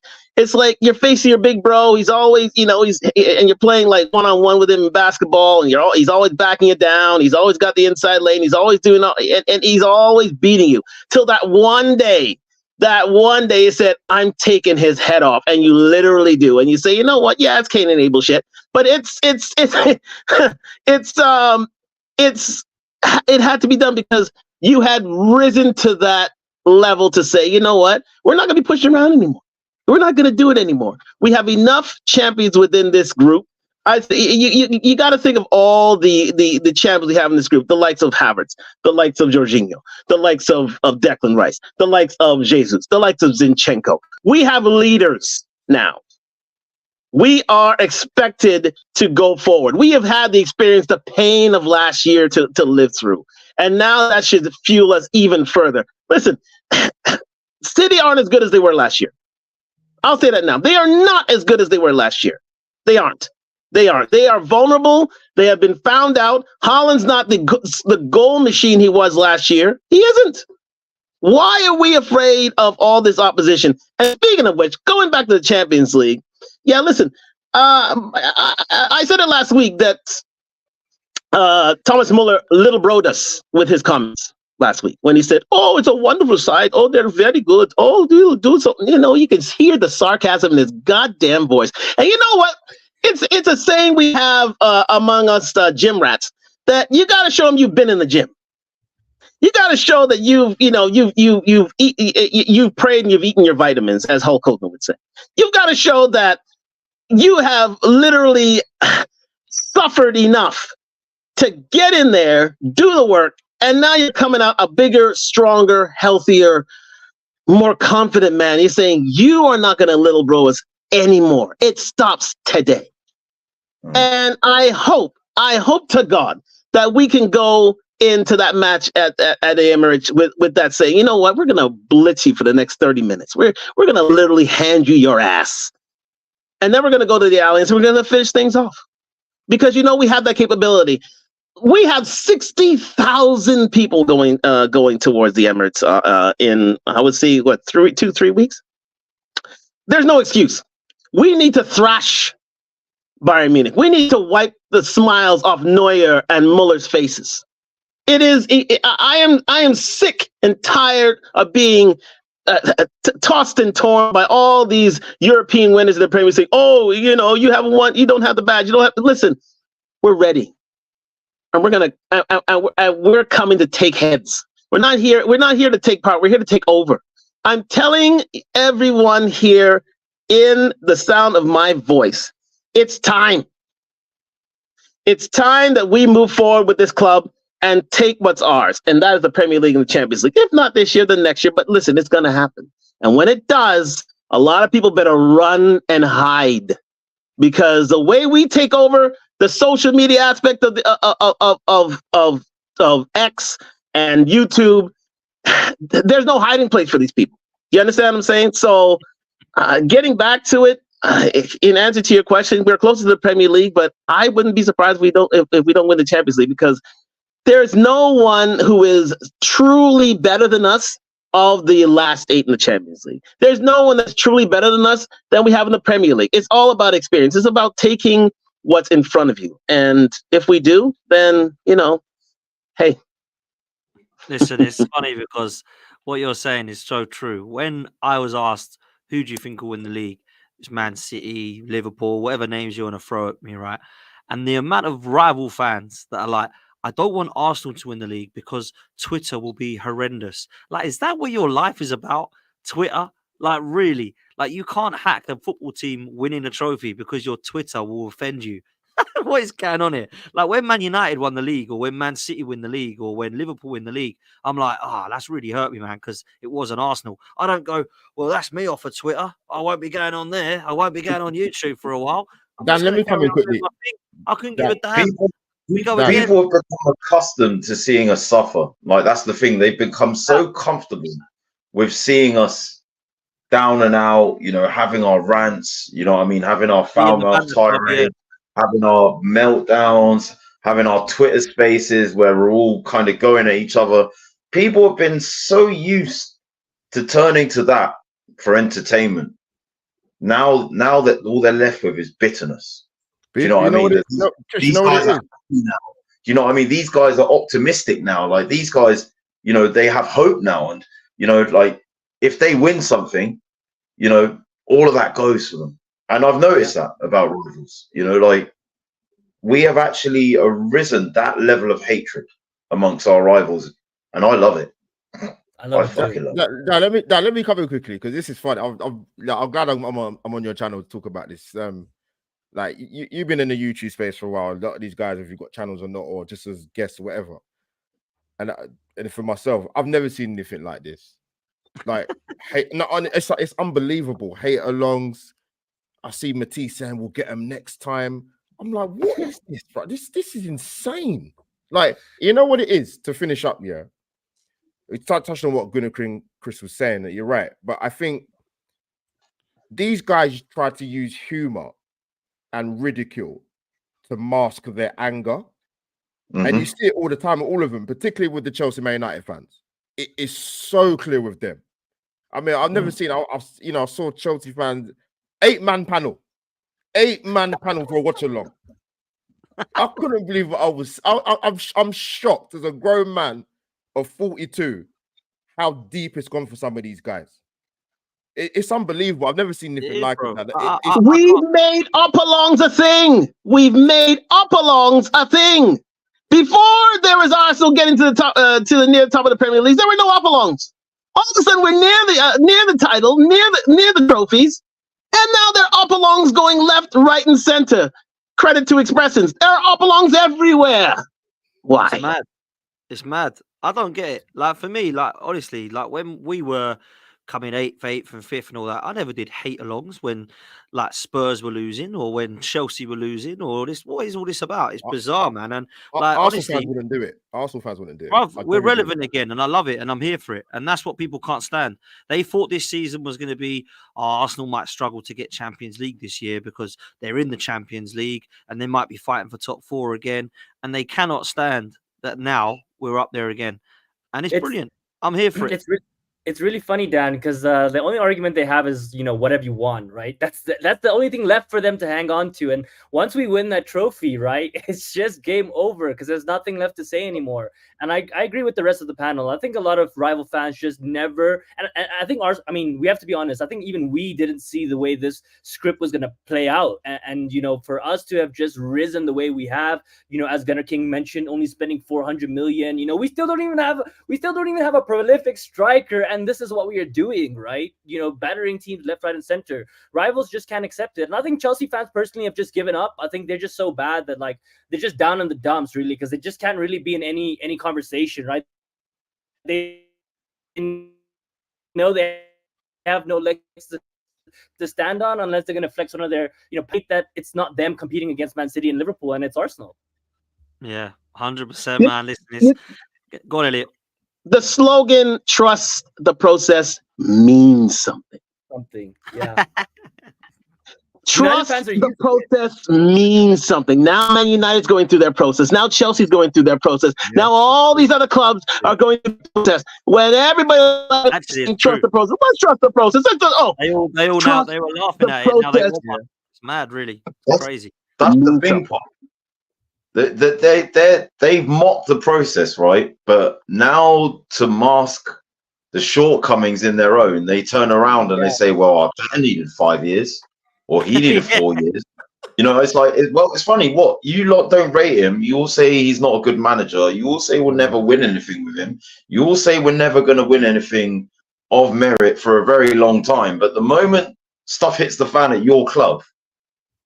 Speaker 4: you're facing your big bro. He's always, and you're playing like one-on-one with him in basketball, and he's always backing you down. He's always got the inside lane. He's always doing and he's always beating you till that one day he said, I'm taking his head off. And you literally do. And you say, you know what? Yeah, it's Cain and Abel shit. But it had to be done because you had risen to that level to say, you know what? We're not going to be pushed around anymore. We're not going to do it anymore. We have enough champions within this group. You got to think of all the champions we have in this group, the likes of Havertz, the likes of Jorginho, the likes of Declan Rice, the likes of Jesus, the likes of Zinchenko. We have leaders now. We are expected to go forward. We have had the experience, the pain of last year to live through. And now that should fuel us even further. Listen, City aren't as good as they were last year. I'll say that now. They are not as good as they were last year. They aren't. They are vulnerable. They have been found out. Haaland's not the goal machine he was last year. He isn't. Why are we afraid of all this opposition? And speaking of which, going back to the Champions League, yeah, listen, I said it last week that Thomas Muller little broed us with his comments last week when he said, oh, it's a wonderful side. Oh, they're very good. Oh, do something. You can hear the sarcasm in his goddamn voice. And you know what? It's a saying we have among us gym rats that you got to show them you've been in the gym. You got to show that you've prayed and you've eaten your vitamins, as Hulk Hogan would say. You've got to show that you have literally suffered enough to get in there, do the work, and now you're coming out a bigger, stronger, healthier, more confident man. You're saying you are not going to little bro us anymore. It stops today. And I hope to God that we can go into that match at the Emirates with that saying, you know what, we're going to blitz you for the next 30 minutes. We're going to literally hand you your ass. And then we're going to go to the Allianz and we're going to finish things off. Because, we have that capability. We have 60,000 people going towards the Emirates in, I would say, 3 weeks? There's no excuse. We need to thrash Bayern Munich. We need to wipe the smiles off Neuer and Muller's faces. I am sick and tired of being tossed and torn by all these European winners in the Premier League. Oh, you haven't won. You don't have the badge. You don't have to listen. We're ready, and we're coming to take heads. We're not here to take part. We're here to take over. I'm telling everyone here in the sound of my voice, it's time. It's time that we move forward with this club and take what's ours, and that is the Premier League and the Champions League. If not this year, then next year. But listen, it's going to happen. And when it does, a lot of people better run and hide, because the way we take over the social media aspect of X and YouTube, there's no hiding place for these people. You understand what I'm saying? So, getting back to it, in answer to your question, we're close to the Premier League, but I wouldn't be surprised if we don't win the Champions League, because There's no one who is truly better than us of the last 8 in the Champions League. There's no one that's truly better than us than we have in the Premier League. It's all about experience. It's about taking what's in front of you. And if we do, then, hey.
Speaker 1: Listen, it's funny because what you're saying is so true. When I was asked, who do you think will win the league? It's Man City, Liverpool, whatever names you want to throw at me, right? And the amount of rival fans that are like, I don't want Arsenal to win the league because Twitter will be horrendous. Like, is that what your life is about? Twitter? Like, really? Like, you can't hack a football team winning a trophy because your Twitter will offend you. What is going on here? Like, when Man United won the league, or when Man City win the league, or when Liverpool win the league, I'm like, that's really hurt me, man, because it wasn't Arsenal. I don't go, well, that's me off of Twitter. I won't be going on there. I won't be going on YouTube for a while.
Speaker 3: Dan, let me come in quickly.
Speaker 1: I couldn't give a damn.
Speaker 6: People have become accustomed to seeing us suffer. Like, that's the thing. They've become so comfortable with seeing us down and out, having our rants, having our foul mouth tirade, having our meltdowns, having our Twitter spaces where we're all kind of going at each other. People have been so used to turning to that for entertainment. Now that all they're left with is bitterness. Do you know what I mean? These guys are happy now. Do you know what I mean? These guys are optimistic now. Like, these guys, they have hope now. And, like, if they win something, all of that goes for them. And I've noticed that about rivals. Like, we have actually arisen that level of hatred amongst our rivals. And I love it. I fucking love it.
Speaker 3: Let me come in quickly because this is fun. I'm glad I'm on your channel to talk about this. Like, you've been in the YouTube space for a while. A lot of these guys, if you've got channels or not, or just as guests or whatever. And for myself, I've never seen anything like this. Like, it's unbelievable. Hate alongs. I see Matisse saying we'll get them next time. I'm like, what is this, bro? This is insane. Like, you know what it is to finish up, yeah. We touched on what Gunnar Chris was saying, that you're right. But I think these guys try to use humor and ridicule to mask their anger. Mm-hmm. And you see it all the time, all of them, particularly with the Chelsea Man United fans. It is so clear with them. I mean, I've never seen, I saw Chelsea fans, 8-man panel for a watch along. I couldn't believe what I'm shocked as a grown man of 42 how deep it's gone for some of these guys. It's unbelievable. I've never seen anything like it.
Speaker 4: We've made up-alongs a thing. We've made up-alongs a thing. Before there was Arsenal getting to the top, near the top of the Premier League, there were no up-alongs. All of a sudden, we're near the title, near the trophies, and now there are up-alongs going left, right, and center. Credit to Expressions. There are up-alongs everywhere. Why?
Speaker 1: It's mad. I don't get it. Like, for me, like, honestly, like, when we were coming 8th and 5th and all that, I never did hate alongs when, like, Spurs were losing or when Chelsea were losing or this. What is all this about? It's bizarre, man. And like,
Speaker 3: Arsenal
Speaker 1: honestly,
Speaker 3: fans wouldn't do it. Arsenal fans wouldn't do it.
Speaker 1: Bruv, we're relevant again, and I love it, and I'm here for it. And that's what people can't stand. They thought this season was going to be, Arsenal might struggle to get Champions League this year because they're in the Champions League and they might be fighting for top 4 again. And they cannot stand that now we're up there again. And it's brilliant. I'm here for it.
Speaker 5: It's really funny, Dan, because the only argument they have is, what have you won, right? That's the only thing left for them to hang on to. And once we win that trophy, right, it's just game over because there's nothing left to say anymore. And I agree with the rest of the panel. I think a lot of rival fans just never, and I think we have to be honest. I think even we didn't see the way this script was going to play out. And for us to have just risen the way we have, as Gunnar King mentioned, only spending 400 million, we still don't even have a prolific striker. And this is what we are doing, right? Battering teams left, right, and center. Rivals just can't accept it. And I think Chelsea fans personally have just given up. I think they're just so bad that, like, they're just down in the dumps, really, because they just can't really be in any conversation, right? They know they have no legs to stand on unless they're going to flex one of their, paint that it's not them competing against Man City and Liverpool, and it's Arsenal.
Speaker 1: Yeah, 100%, man. Listen, go on, Elliot.
Speaker 4: The slogan, trust the process, means something.
Speaker 5: Yeah.
Speaker 4: Trust
Speaker 5: fans are
Speaker 4: the
Speaker 5: used to it.
Speaker 4: process means something. Now Man United's going through their process. Now Chelsea's going through their process. Now all these other clubs are going through the process. When everybody
Speaker 1: Actually, it's
Speaker 4: trust
Speaker 1: true.
Speaker 4: the process. What's trust the process? It's just,
Speaker 1: They all now
Speaker 4: trust
Speaker 1: they were laughing
Speaker 4: the
Speaker 1: at it. Now they
Speaker 4: process.
Speaker 1: want one. It's mad, really. It's
Speaker 6: That's-
Speaker 1: crazy.
Speaker 6: That's the
Speaker 4: means
Speaker 6: thing, Pop. They've mocked the process, right? But now to mask the shortcomings in their own, they turn around and they say, "Well, our plan needed 5 years, or he needed 4 years." You know, it's like, it's funny. What you lot don't rate him. You all say he's not a good manager. You all say we'll never win anything with him. You all say we're never going to win anything of merit for a very long time. But the moment stuff hits the fan at your club,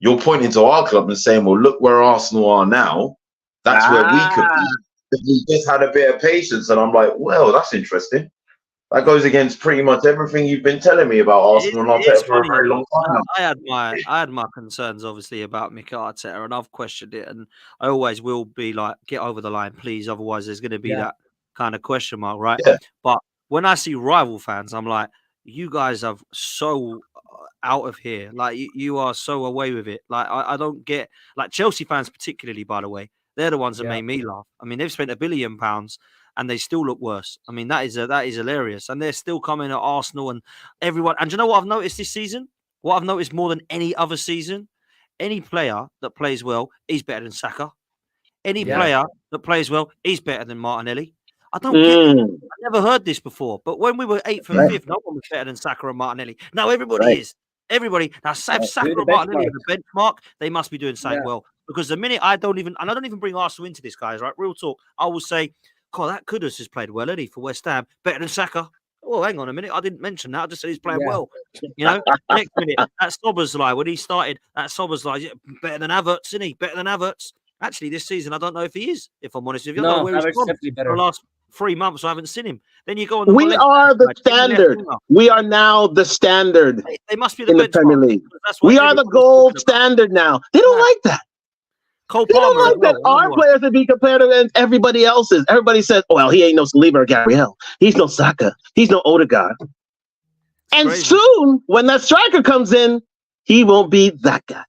Speaker 6: you're pointing to our club and saying, "Well, look where Arsenal are now. That's where we could be if we just had a bit of patience." And I'm like, well, that's interesting. That goes against pretty much everything you've been telling me about Arsenal and
Speaker 1: It is
Speaker 6: Arteta for a
Speaker 1: funny,
Speaker 6: very
Speaker 1: you
Speaker 6: long
Speaker 1: know.
Speaker 6: time now.
Speaker 1: I had my concerns obviously about Mikel Arteta, and I've questioned it, and I always will be like, get over the line, please. Otherwise, there's going to be that kind of question mark, right?
Speaker 6: Yeah.
Speaker 1: But when I see rival fans, I'm like, you guys are so out of here. Like you are so away with it. Like I don't get, like Chelsea fans particularly, by the way, they're the ones that make me laugh. I mean, they've spent £1 billion and they still look worse. I mean, that is hilarious. And they're still coming at Arsenal and everyone. And do you know what I've noticed this season? What I've noticed more than any other season? Any player that plays well, he's better than Saka. Any player that plays well, he's better than Martinelli. I don't get it. I never heard this before. But when we were 8th and 5th, no one was better than Saka and Martinelli. Now everybody is. Everybody. Now, if Saka and Martinelli are the benchmark, they must be doing something well. Because the minute I don't even bring Arsenal into this, guys, right? Real talk. I will say, God, that Kudus has played well, hasn't he, for West Ham? Better than Saka. Oh, hang on a minute. I didn't mention that. I just said he's playing well. You know, next minute, that Soberslai, when he started, that Soberslai, better than Havertz, isn't he? Better than Havertz. Actually, this season, I don't know if he is, if I'm honest with you. I don't know where he's gone.
Speaker 5: definitely better.
Speaker 1: For the last 3 months, I haven't seen him. Then you go on the
Speaker 4: We are the standard. We are now the standard
Speaker 1: They must be the
Speaker 4: in the Premier
Speaker 1: benchmark.
Speaker 4: League.
Speaker 1: That's what
Speaker 4: We are the
Speaker 1: everybody's
Speaker 4: gold
Speaker 1: talking about.
Speaker 4: standard now. They don't like that.
Speaker 1: Cole
Speaker 4: They
Speaker 1: Palmer
Speaker 4: don't
Speaker 1: as
Speaker 4: like that
Speaker 1: well,
Speaker 4: our
Speaker 1: another one.
Speaker 4: players would be compared to everybody else's. Everybody says, well, he ain't no Saliba or Gabriel. He's no Saka. He's no Odegaard. And
Speaker 1: crazy.
Speaker 4: soon, when that striker comes in, he won't be that guy.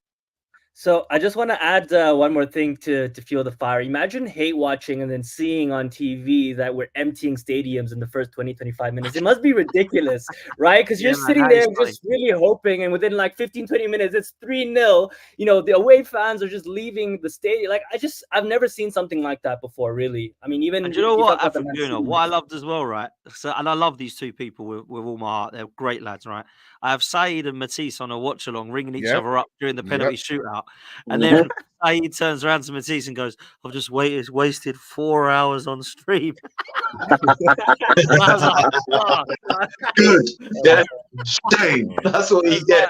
Speaker 5: So I just want to add one more thing to fuel the fire. Imagine hate watching and then seeing on TV that we're emptying stadiums in the first 20, 25 minutes. It must be ridiculous, right? Because you're sitting there just really hoping, and within like 15, 20 minutes, it's 3-0. You know, the away fans are just leaving the stadium. Like, I've never seen something like that before, really. I mean, even...
Speaker 1: And you know what, Africano, what I loved as well, right? So, and I love these two people with all my heart. They're great lads, right? I have Saeed and Matisse on a watch-along, ringing each other up during the penalty shootout. And then Saeed turns around to Matisse and goes, I've just wasted 4 hours on stream. And I was like, oh.
Speaker 6: Good. Yeah. Shame. That's what you get.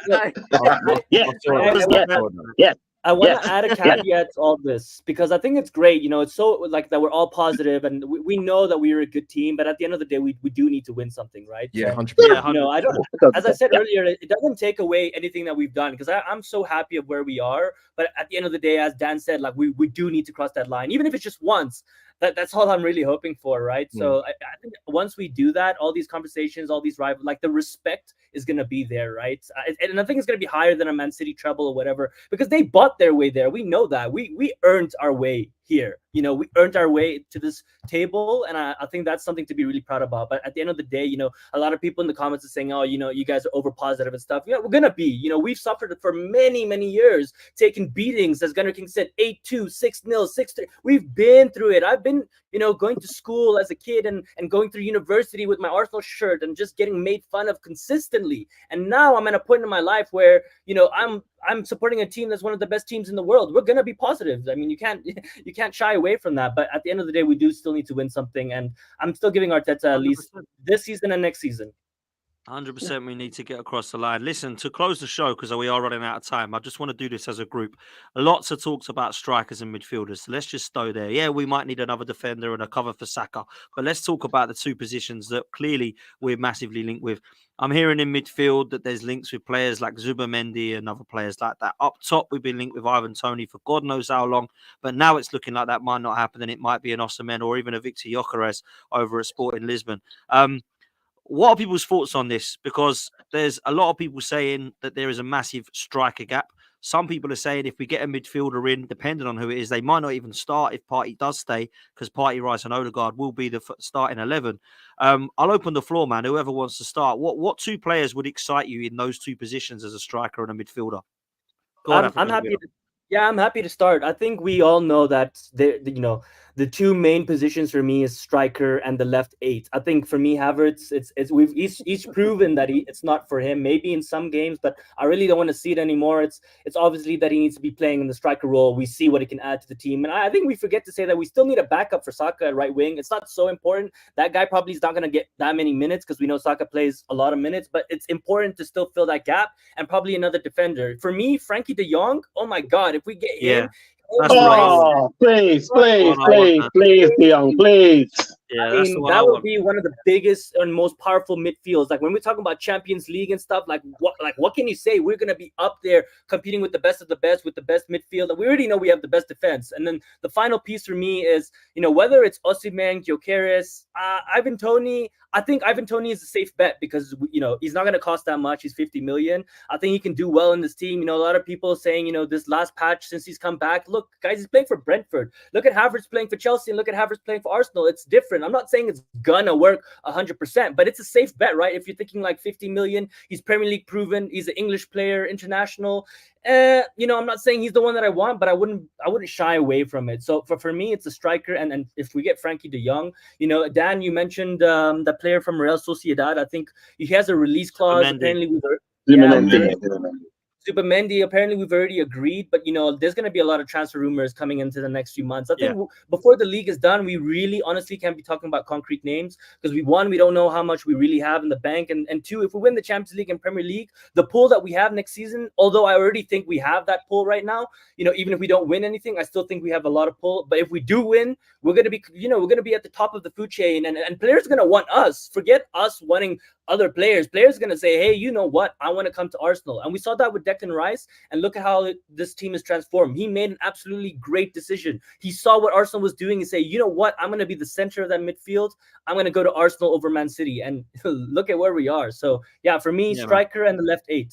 Speaker 5: I want to add a caveat to all this because I think it's great. You know, it's so like that we're all positive and we know that we are a good team, but at the end of the day, we do need to win something, right?
Speaker 3: Yeah, 100%.
Speaker 5: You know, I don't. As I said earlier, it doesn't take away anything that we've done because I'm so happy of where we are. But at the end of the day, as Dan said, like we do need to cross that line, even if it's just once. That's all I'm really hoping for, right? So I think once we do that, all these conversations, all these rivals, like the respect is going to be there, right? And I think it's going to be higher than a Man City treble or whatever because they bought their way there. We know that. We earned our way here. You know, we earned our way to this table, and I think that's something to be really proud about. But at the end of the day, you know, a lot of people in the comments are saying, oh, you know, you guys are over positive and stuff. Yeah, we're going to be. You know, we've suffered for many, many years, taking beatings, as Gunnar King said, 8-2, 6-0, 6-3. We've been through it. I've been, you know, going to school as a kid and going through university with my Arsenal shirt and just getting made fun of consistently. And now I'm at a point in my life where, you know, I'm supporting a team that's one of the best teams in the world. We're gonna be positive. I mean, you can't shy away from that. But at the end of the day, we do still need to win something. And I'm still giving Arteta at least this season and next season.
Speaker 1: 100% we need to get across the line. Listen, to close the show, because we are running out of time, I just want to do this as a group. Lots of talks about strikers and midfielders. So let's just stow there. Yeah, we might need another defender and a cover for Saka. But let's talk about the two positions that clearly we're massively linked with. I'm hearing in midfield that there's links with players like Zubimendi and other players like that. Up top, we've been linked with Ivan Toney for God knows how long. But now it's looking like that might not happen. And it might be an Osimhen or even a Victor Gyökeres over at Sporting Lisbon. what are people's thoughts on this? Because there's a lot of people saying that there is a massive striker gap. Some people are saying if we get a midfielder in, depending on who it is, they might not even start if Partey does stay, because Partey, Rice and Odegaard will be the starting 11. I'll open the floor, man. Whoever wants to start. What two players would excite you in those two positions as a striker and a midfielder? Go on,
Speaker 5: I'm happy. I'm happy to start. I think we all know that the two main positions for me is striker and the left 8. I think for me, Havertz, we've each proven that it's not for him. Maybe in some games, but I really don't want to see it anymore. It's obviously that he needs to be playing in the striker role. We see what he can add to the team, and I think we forget to say that we still need a backup for Saka at right wing. It's not so important. That guy probably is not going to get that many minutes because we know Saka plays a lot of minutes, but it's important to still fill that gap, and probably another defender. For me, Frankie de Jong, oh my God, if we get him.
Speaker 1: That's
Speaker 4: please, Dion, please.
Speaker 1: Yeah,
Speaker 5: I mean, that would be one of the biggest and most powerful midfields. Like when we're talking about Champions League and stuff, like what can you say? We're gonna be up there competing with the best of the best, with the best midfield. And we already know we have the best defense. And then the final piece for me is, whether it's Osimhen, Gyökeres, Ivan Toney. I think Ivan Toney is a safe bet because he's not gonna cost that much. He's 50 million. I think he can do well in this team. A lot of people saying, this last patch since he's come back. Look, guys, he's playing for Brentford. Look at Havertz playing for Chelsea and look at Havertz playing for Arsenal. It's different. I'm not saying it's gonna work 100%, but it's a safe bet, right? If you're thinking like 50 million, he's Premier League proven, he's an English player, international. I'm not saying he's the one that I want, but I wouldn't shy away from it. So for me, it's a striker, and if we get Frankie de Jong, Dan, you mentioned the player from Real Sociedad. I think he has a release clause. Apparently, Zubimendi, apparently we've already agreed, but there's going to be a lot of transfer rumors coming into the next few months. I think before the league is done, we really honestly can't be talking about concrete names because we don't know how much we really have in the bank, and two, if we win the Champions League and Premier League, the pool that we have next season, although I already think we have that pool right now, even if we don't win anything, I still think we have a lot of pull. But if we do win, we're going to be at the top of the food chain, and players are going to want us. Forget us wanting other players. Players are going to say, hey, you know what? I want to come to Arsenal. And we saw that with Declan Rice, and look at how this team is transformed. He made an absolutely great decision. He saw what Arsenal was doing and say, you know what? I'm going to be the center of that midfield. I'm going to go to Arsenal over Man City. And look at where we are. So, for me, striker and the left 8.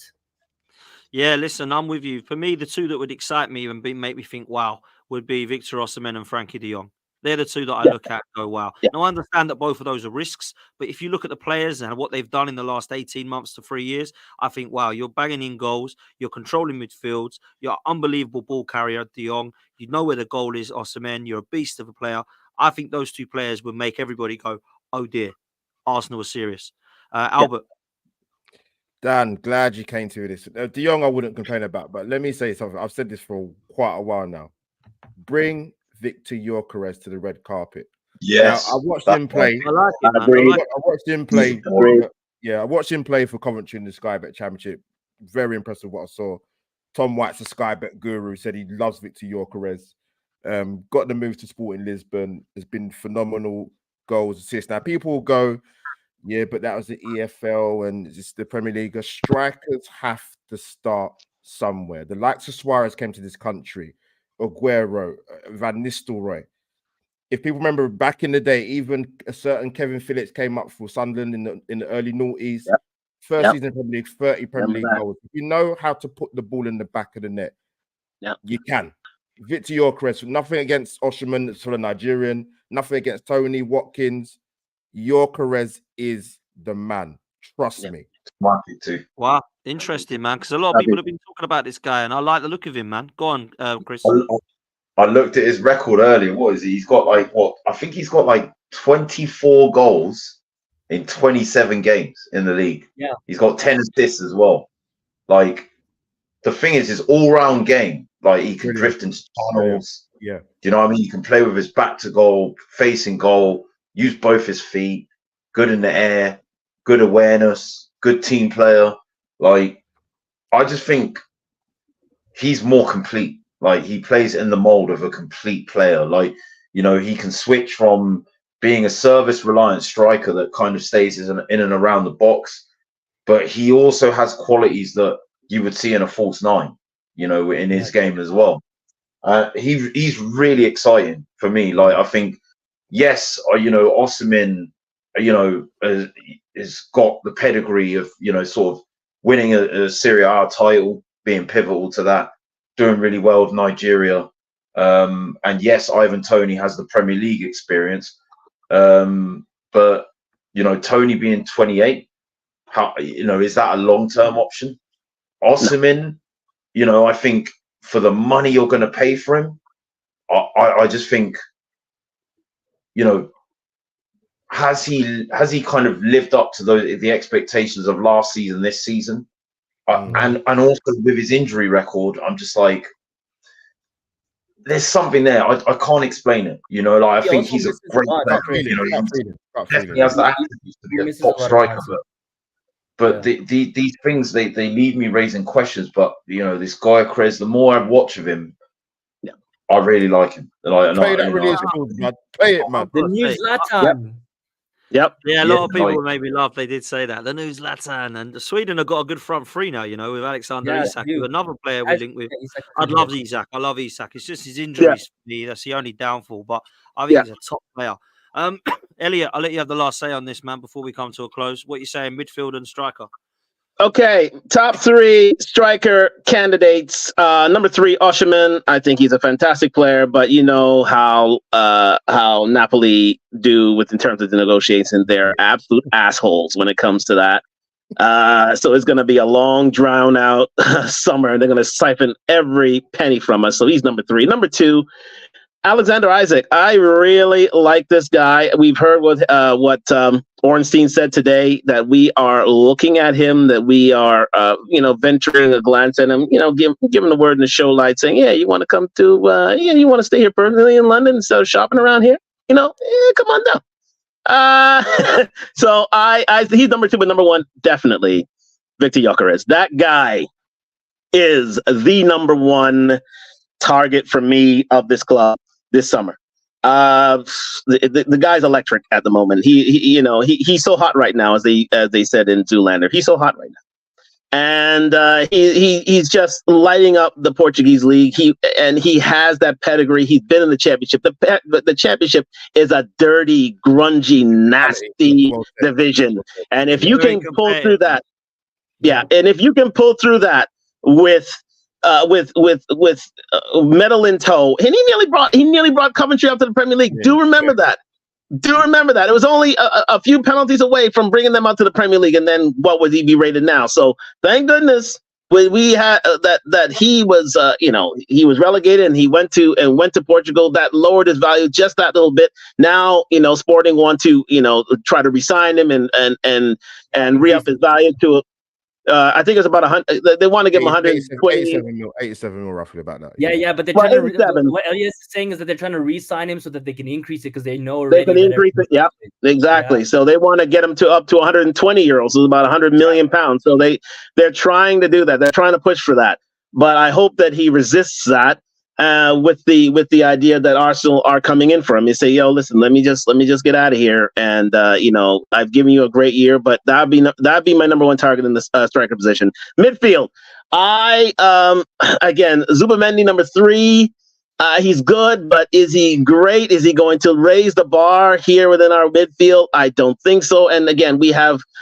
Speaker 1: Yeah, listen, I'm with you. For me, the two that would excite me and make me think, wow, would be Victor Osimhen and Frankie de Jong. They're the two that I look at and go, wow. Now, I understand that both of those are risks, but if you look at the players and what they've done in the last 18 months to 3 years, I think, wow, you're banging in goals, you're controlling midfields, you're an unbelievable ball carrier, de Jong. You know where the goal is, Osimhen. You're a beast of a player. I think those two players would make everybody go, oh, dear, Arsenal was serious. Albert.
Speaker 3: Dan, glad you came to this. De Jong, I wouldn't complain about, but let me say something. I've said this for quite a while now. Bring Victor Gyökeres to the red carpet.
Speaker 6: Yes,
Speaker 3: now, I watched him play.
Speaker 1: I like it, man.
Speaker 3: I watched him play. I watched him play for Coventry in the Sky Bet Championship. Very impressed with what I saw. Tom White's a Sky Bet guru, said he loves Victor Gyökeres. Got the move to Sporting Lisbon. Has been phenomenal goals, assists. Now people will go, yeah, but that was the EFL and it's the Premier League. Strikers have to start somewhere. The likes of Suarez came to this country. Aguero, Van Nistelrooy. If people remember back in the day, even a certain Kevin Phillips came up for Sunderland in the early noughties. First season Premier League, 30 Premier League goals. If you know how to put the ball in the back of the net, you can. Victor Gyökeres, nothing against Osimhen, sort of Nigerian, nothing against Tony Watkins. Gyökeres is the man. Trust me.
Speaker 6: Too.
Speaker 1: Wow, interesting, man. Because a lot of people have been talking about this guy, and I like the look of him, man. Go on, Chris.
Speaker 6: I looked at his record earlier. What is he? He's got I think he's got 24 goals in 27 games in the league.
Speaker 5: Yeah.
Speaker 6: He's got 10 assists as well. The thing is, his all-round game, he can drift into tunnels.
Speaker 3: Yeah.
Speaker 6: Do you know what I mean? He can play with his back to goal, facing goal, use both his feet, good in the air, good awareness, good team player. I just think he's more complete. He plays in the mold of a complete player. He can switch from being a service-reliant striker that kind of stays in and around the box, but he also has qualities that you would see in a false nine, in his game as well. He's really exciting for me. I think, yes, Osimhen has got the pedigree of, sort of winning a Serie A title, being pivotal to that, doing really well with Nigeria. And yes, Ivan Toney has the Premier League experience. But, Toney being 28, is that a long-term option? Osimhen, I think for the money you're going to pay for him, I just think, has he kind of lived up to the expectations of last season, this season? And also with his injury record, I'm just like, there's something there. I can't explain it. I think he's a great player. He has the attributes to be a top striker, but these things they leave me raising questions. But this guy Krez, the more I watch of him, I really like him.
Speaker 3: Play it, man.
Speaker 5: The new Zlatan.
Speaker 4: Yep.
Speaker 1: Yeah, a lot of people made me laugh. They did say that. The new Zlatan, and Sweden have got a good front three now, with Alexander Isak, another player we link with. I love Isak. It's just his injuries for me. That's the only downfall, but I think he's a top player. Elliot, I'll let you have the last say on this, man, before we come to a close. What are you saying, midfield and striker?
Speaker 4: Okay, top 3 striker candidates. Number 3, Osimhen. I think he's a fantastic player, but you know how Napoli do in terms of the negotiations. They're absolute assholes when it comes to that. So it's going to be a long, drawn out summer, and they're going to siphon every penny from us. So he's number 3. Number 2, Alexander Isak. I really like this guy. We've heard what Ornstein said today, that we are looking at him, that we are, venturing a glance at him, giving the word in the show light, saying, yeah, you want to come to, you want to stay here permanently in London instead of shopping around here? Come on down. So he's number 2, but number 1, definitely Victor Gyökeres. That guy is the number 1 target for me of this club this summer. The guy's electric at the moment. He's so hot right now, as they said in Zoolander. He's so hot right now, and he's just lighting up the Portuguese league. He has that pedigree. He's been in the championship. The championship is a dirty, grungy, nasty division, and if you can pull through that, and if you can pull through that with medal in tow, and he nearly brought Coventry up to the Premier League. Do remember that. It was only a few penalties away from bringing them up to the Premier League, and then what would he be rated now? So thank goodness we had that he was he was relegated, and he went to Portugal. That lowered his value just that little bit. Now Sporting want to try to re-sign him and re-up his value to I think it's about 100. They want to give him
Speaker 3: 87 mil, roughly about that.
Speaker 5: Yeah, but they're trying to. What Elias is saying is that they're trying to re-sign him so that they can increase it, because they know already
Speaker 4: they can increase it. Yeah, exactly. Yeah. So they want to get him up to 120 euros, so about 100 million pounds. So they're trying to do that. They're trying to push for that. But I hope that he resists that. With the idea that Arsenal are coming in for him, they say, "Yo, listen, let me just get out of here." And I've given you a great year, but that'd be my number 1 target in the striker position. Midfield, again, Zubamendi, number 3. He's good, but is he great? Is he going to raise the bar here within our midfield? I don't think so. And again,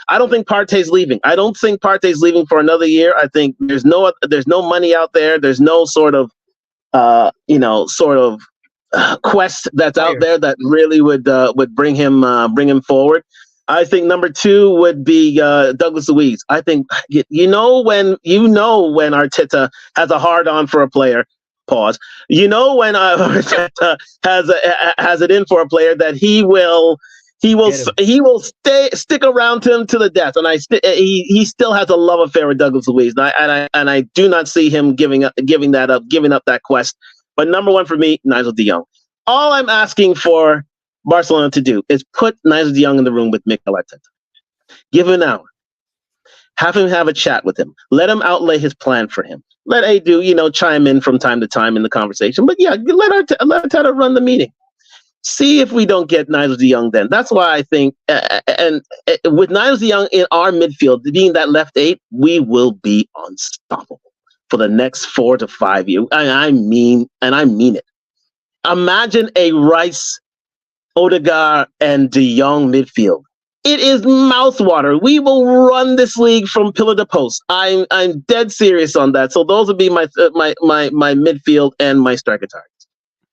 Speaker 4: I don't think Partey's leaving. I don't think Partey's leaving for another year. I think there's no money out there. There's no sort of quest that's out there that really would bring him forward. I think number 2 would be Douglas Luiz. I think when Arteta has a hard on for a player. Pause. When Arteta has it in for a player, that he will stick around him to the death, and he still has a love affair with Douglas Luiz, and I do not see him giving up that quest. But number 1 for me, Nigel de Jong. All I'm asking for Barcelona to do is put Nigel de Jong in the room with Mikel Arteta. Give him an hour. Have him have a chat with him. Let him outlay his plan for him. Let Edu, chime in from time to time in the conversation. But yeah, let Arteta run the meeting. See if we don't get Nigel de Jong then. That's why I think, with Nigel de Jong in our midfield, being that left 8, we will be unstoppable for the next 4 to 5 years. I mean it. Imagine a Rice, Odegaard, and de Jong midfield. It is mouthwater. We will run this league from pillar to post. I'm dead serious on that. So those would be my midfield and my striker targets.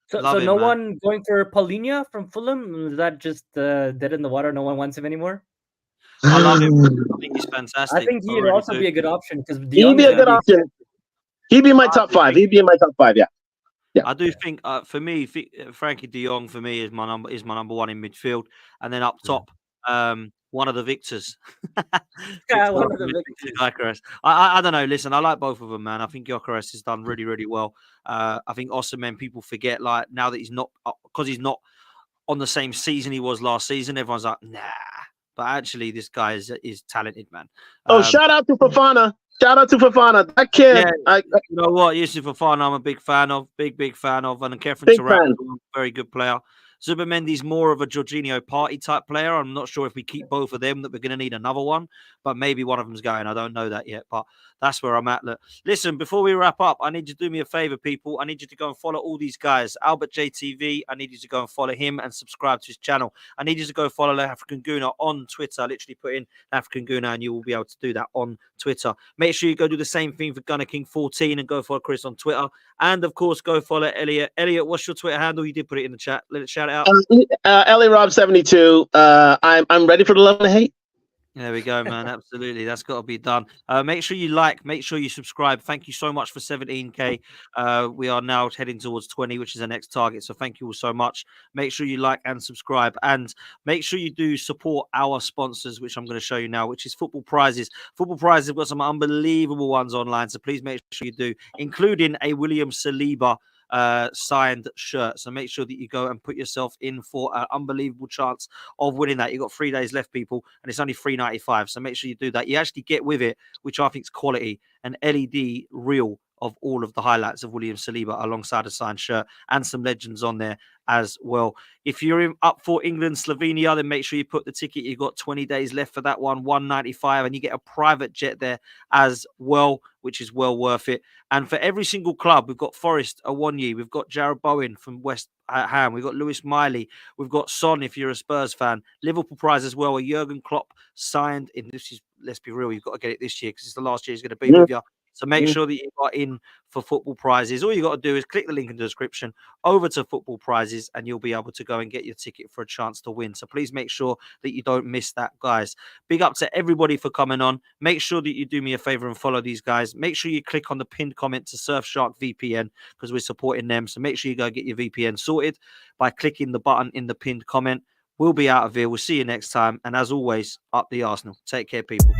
Speaker 5: So no one going for Paulinho from Fulham? Is that just dead in the water? No one wants him anymore?
Speaker 1: I love him. I think he's fantastic.
Speaker 5: I think he'd also be a good option because
Speaker 4: he'd be a good option. He'd be in my top five. He'd be in my top five. Yeah. Yeah.
Speaker 1: I do think for me, Frankie De Jong for me is my number one in midfield, and then up top, one of the Victors.
Speaker 5: One of the Victors.
Speaker 1: I don't know. Listen, I like both of them, man. I think Gyökeres has done really, really well. I think Osimhen, people forget like now that he's not because he's not on the same season he was last season. Everyone's like, nah, but actually, this guy is talented, man.
Speaker 4: Shout out to Fofana. Shout out to Fofana. That kid.
Speaker 1: Yeah, you know what? Yusuf Fofana, I'm a big fan of. Big fan of. And Kefren Turan, very good player. Zubimendi's more of a Jorginho party type player. I'm not sure if we keep both of them that we're going to need another one, but maybe one of them's going. I don't know that yet, but that's where I'm at. Look, listen, before we wrap up, I need you to do me a favor, people. I need you to go and follow all these guys. Albert JTV, I need you to go and follow him and subscribe to his channel. I need you to go follow the African Guna on Twitter. I literally put in African Guna and you will be able to do that on Twitter. Make sure you go do the same thing for Gunner King 14 and go follow Chris on Twitter. And of course, go follow Elliot. Elliot, what's your Twitter handle? You did put it in the chat. Let it shout it out.
Speaker 4: Ellie Rob 72. I'm ready for the love and hate.
Speaker 1: There we go, man. Absolutely. That's got to be done. Make sure you like, make sure you subscribe. Thank you so much for 17K. We are now heading towards 20, which is the next target. So thank you all so much. Make sure you like and subscribe, and make sure you do support our sponsors, which I'm going to show you now, which is Football Prizes. Football Prizes have got some unbelievable ones online. So please make sure you do, including a William Saliba signed shirt. So make sure that you go and put yourself in for an unbelievable chance of winning that. You've got 3 days left, people, and it's only $3.95. So make sure you do that. You actually get with it, which I think is quality, an LED reel of all of the highlights of William Saliba alongside a signed shirt and some legends on there as well. If you're up for England, Slovenia, then make sure you put the ticket. You've got 20 days left for that one, $195, and you get a private jet there as well, which is well worth it. And for every single club, we've got Forest Awonyi, we've got Jared Bowen from West Ham, we've got Lewis Miley, we've got Son if you're a Spurs fan, Liverpool prize as well, a Jurgen Klopp signed in. This is, let's be real, you've got to get it this year because it's the last year he's going to be with you. So make sure that you are in for Football Prizes. All you got to do is click the link in the description over to Football Prizes and you'll be able to go and get your ticket for a chance to win. So please make sure that you don't miss that, guys. Big up to everybody for coming on. Make sure that you do me a favor and follow these guys. Make sure you click on the pinned comment to Surfshark VPN because we're supporting them. So make sure you go get your VPN sorted by clicking the button in the pinned comment. We'll be out of here. We'll see you next time. And as always, up the Arsenal. Take care, people.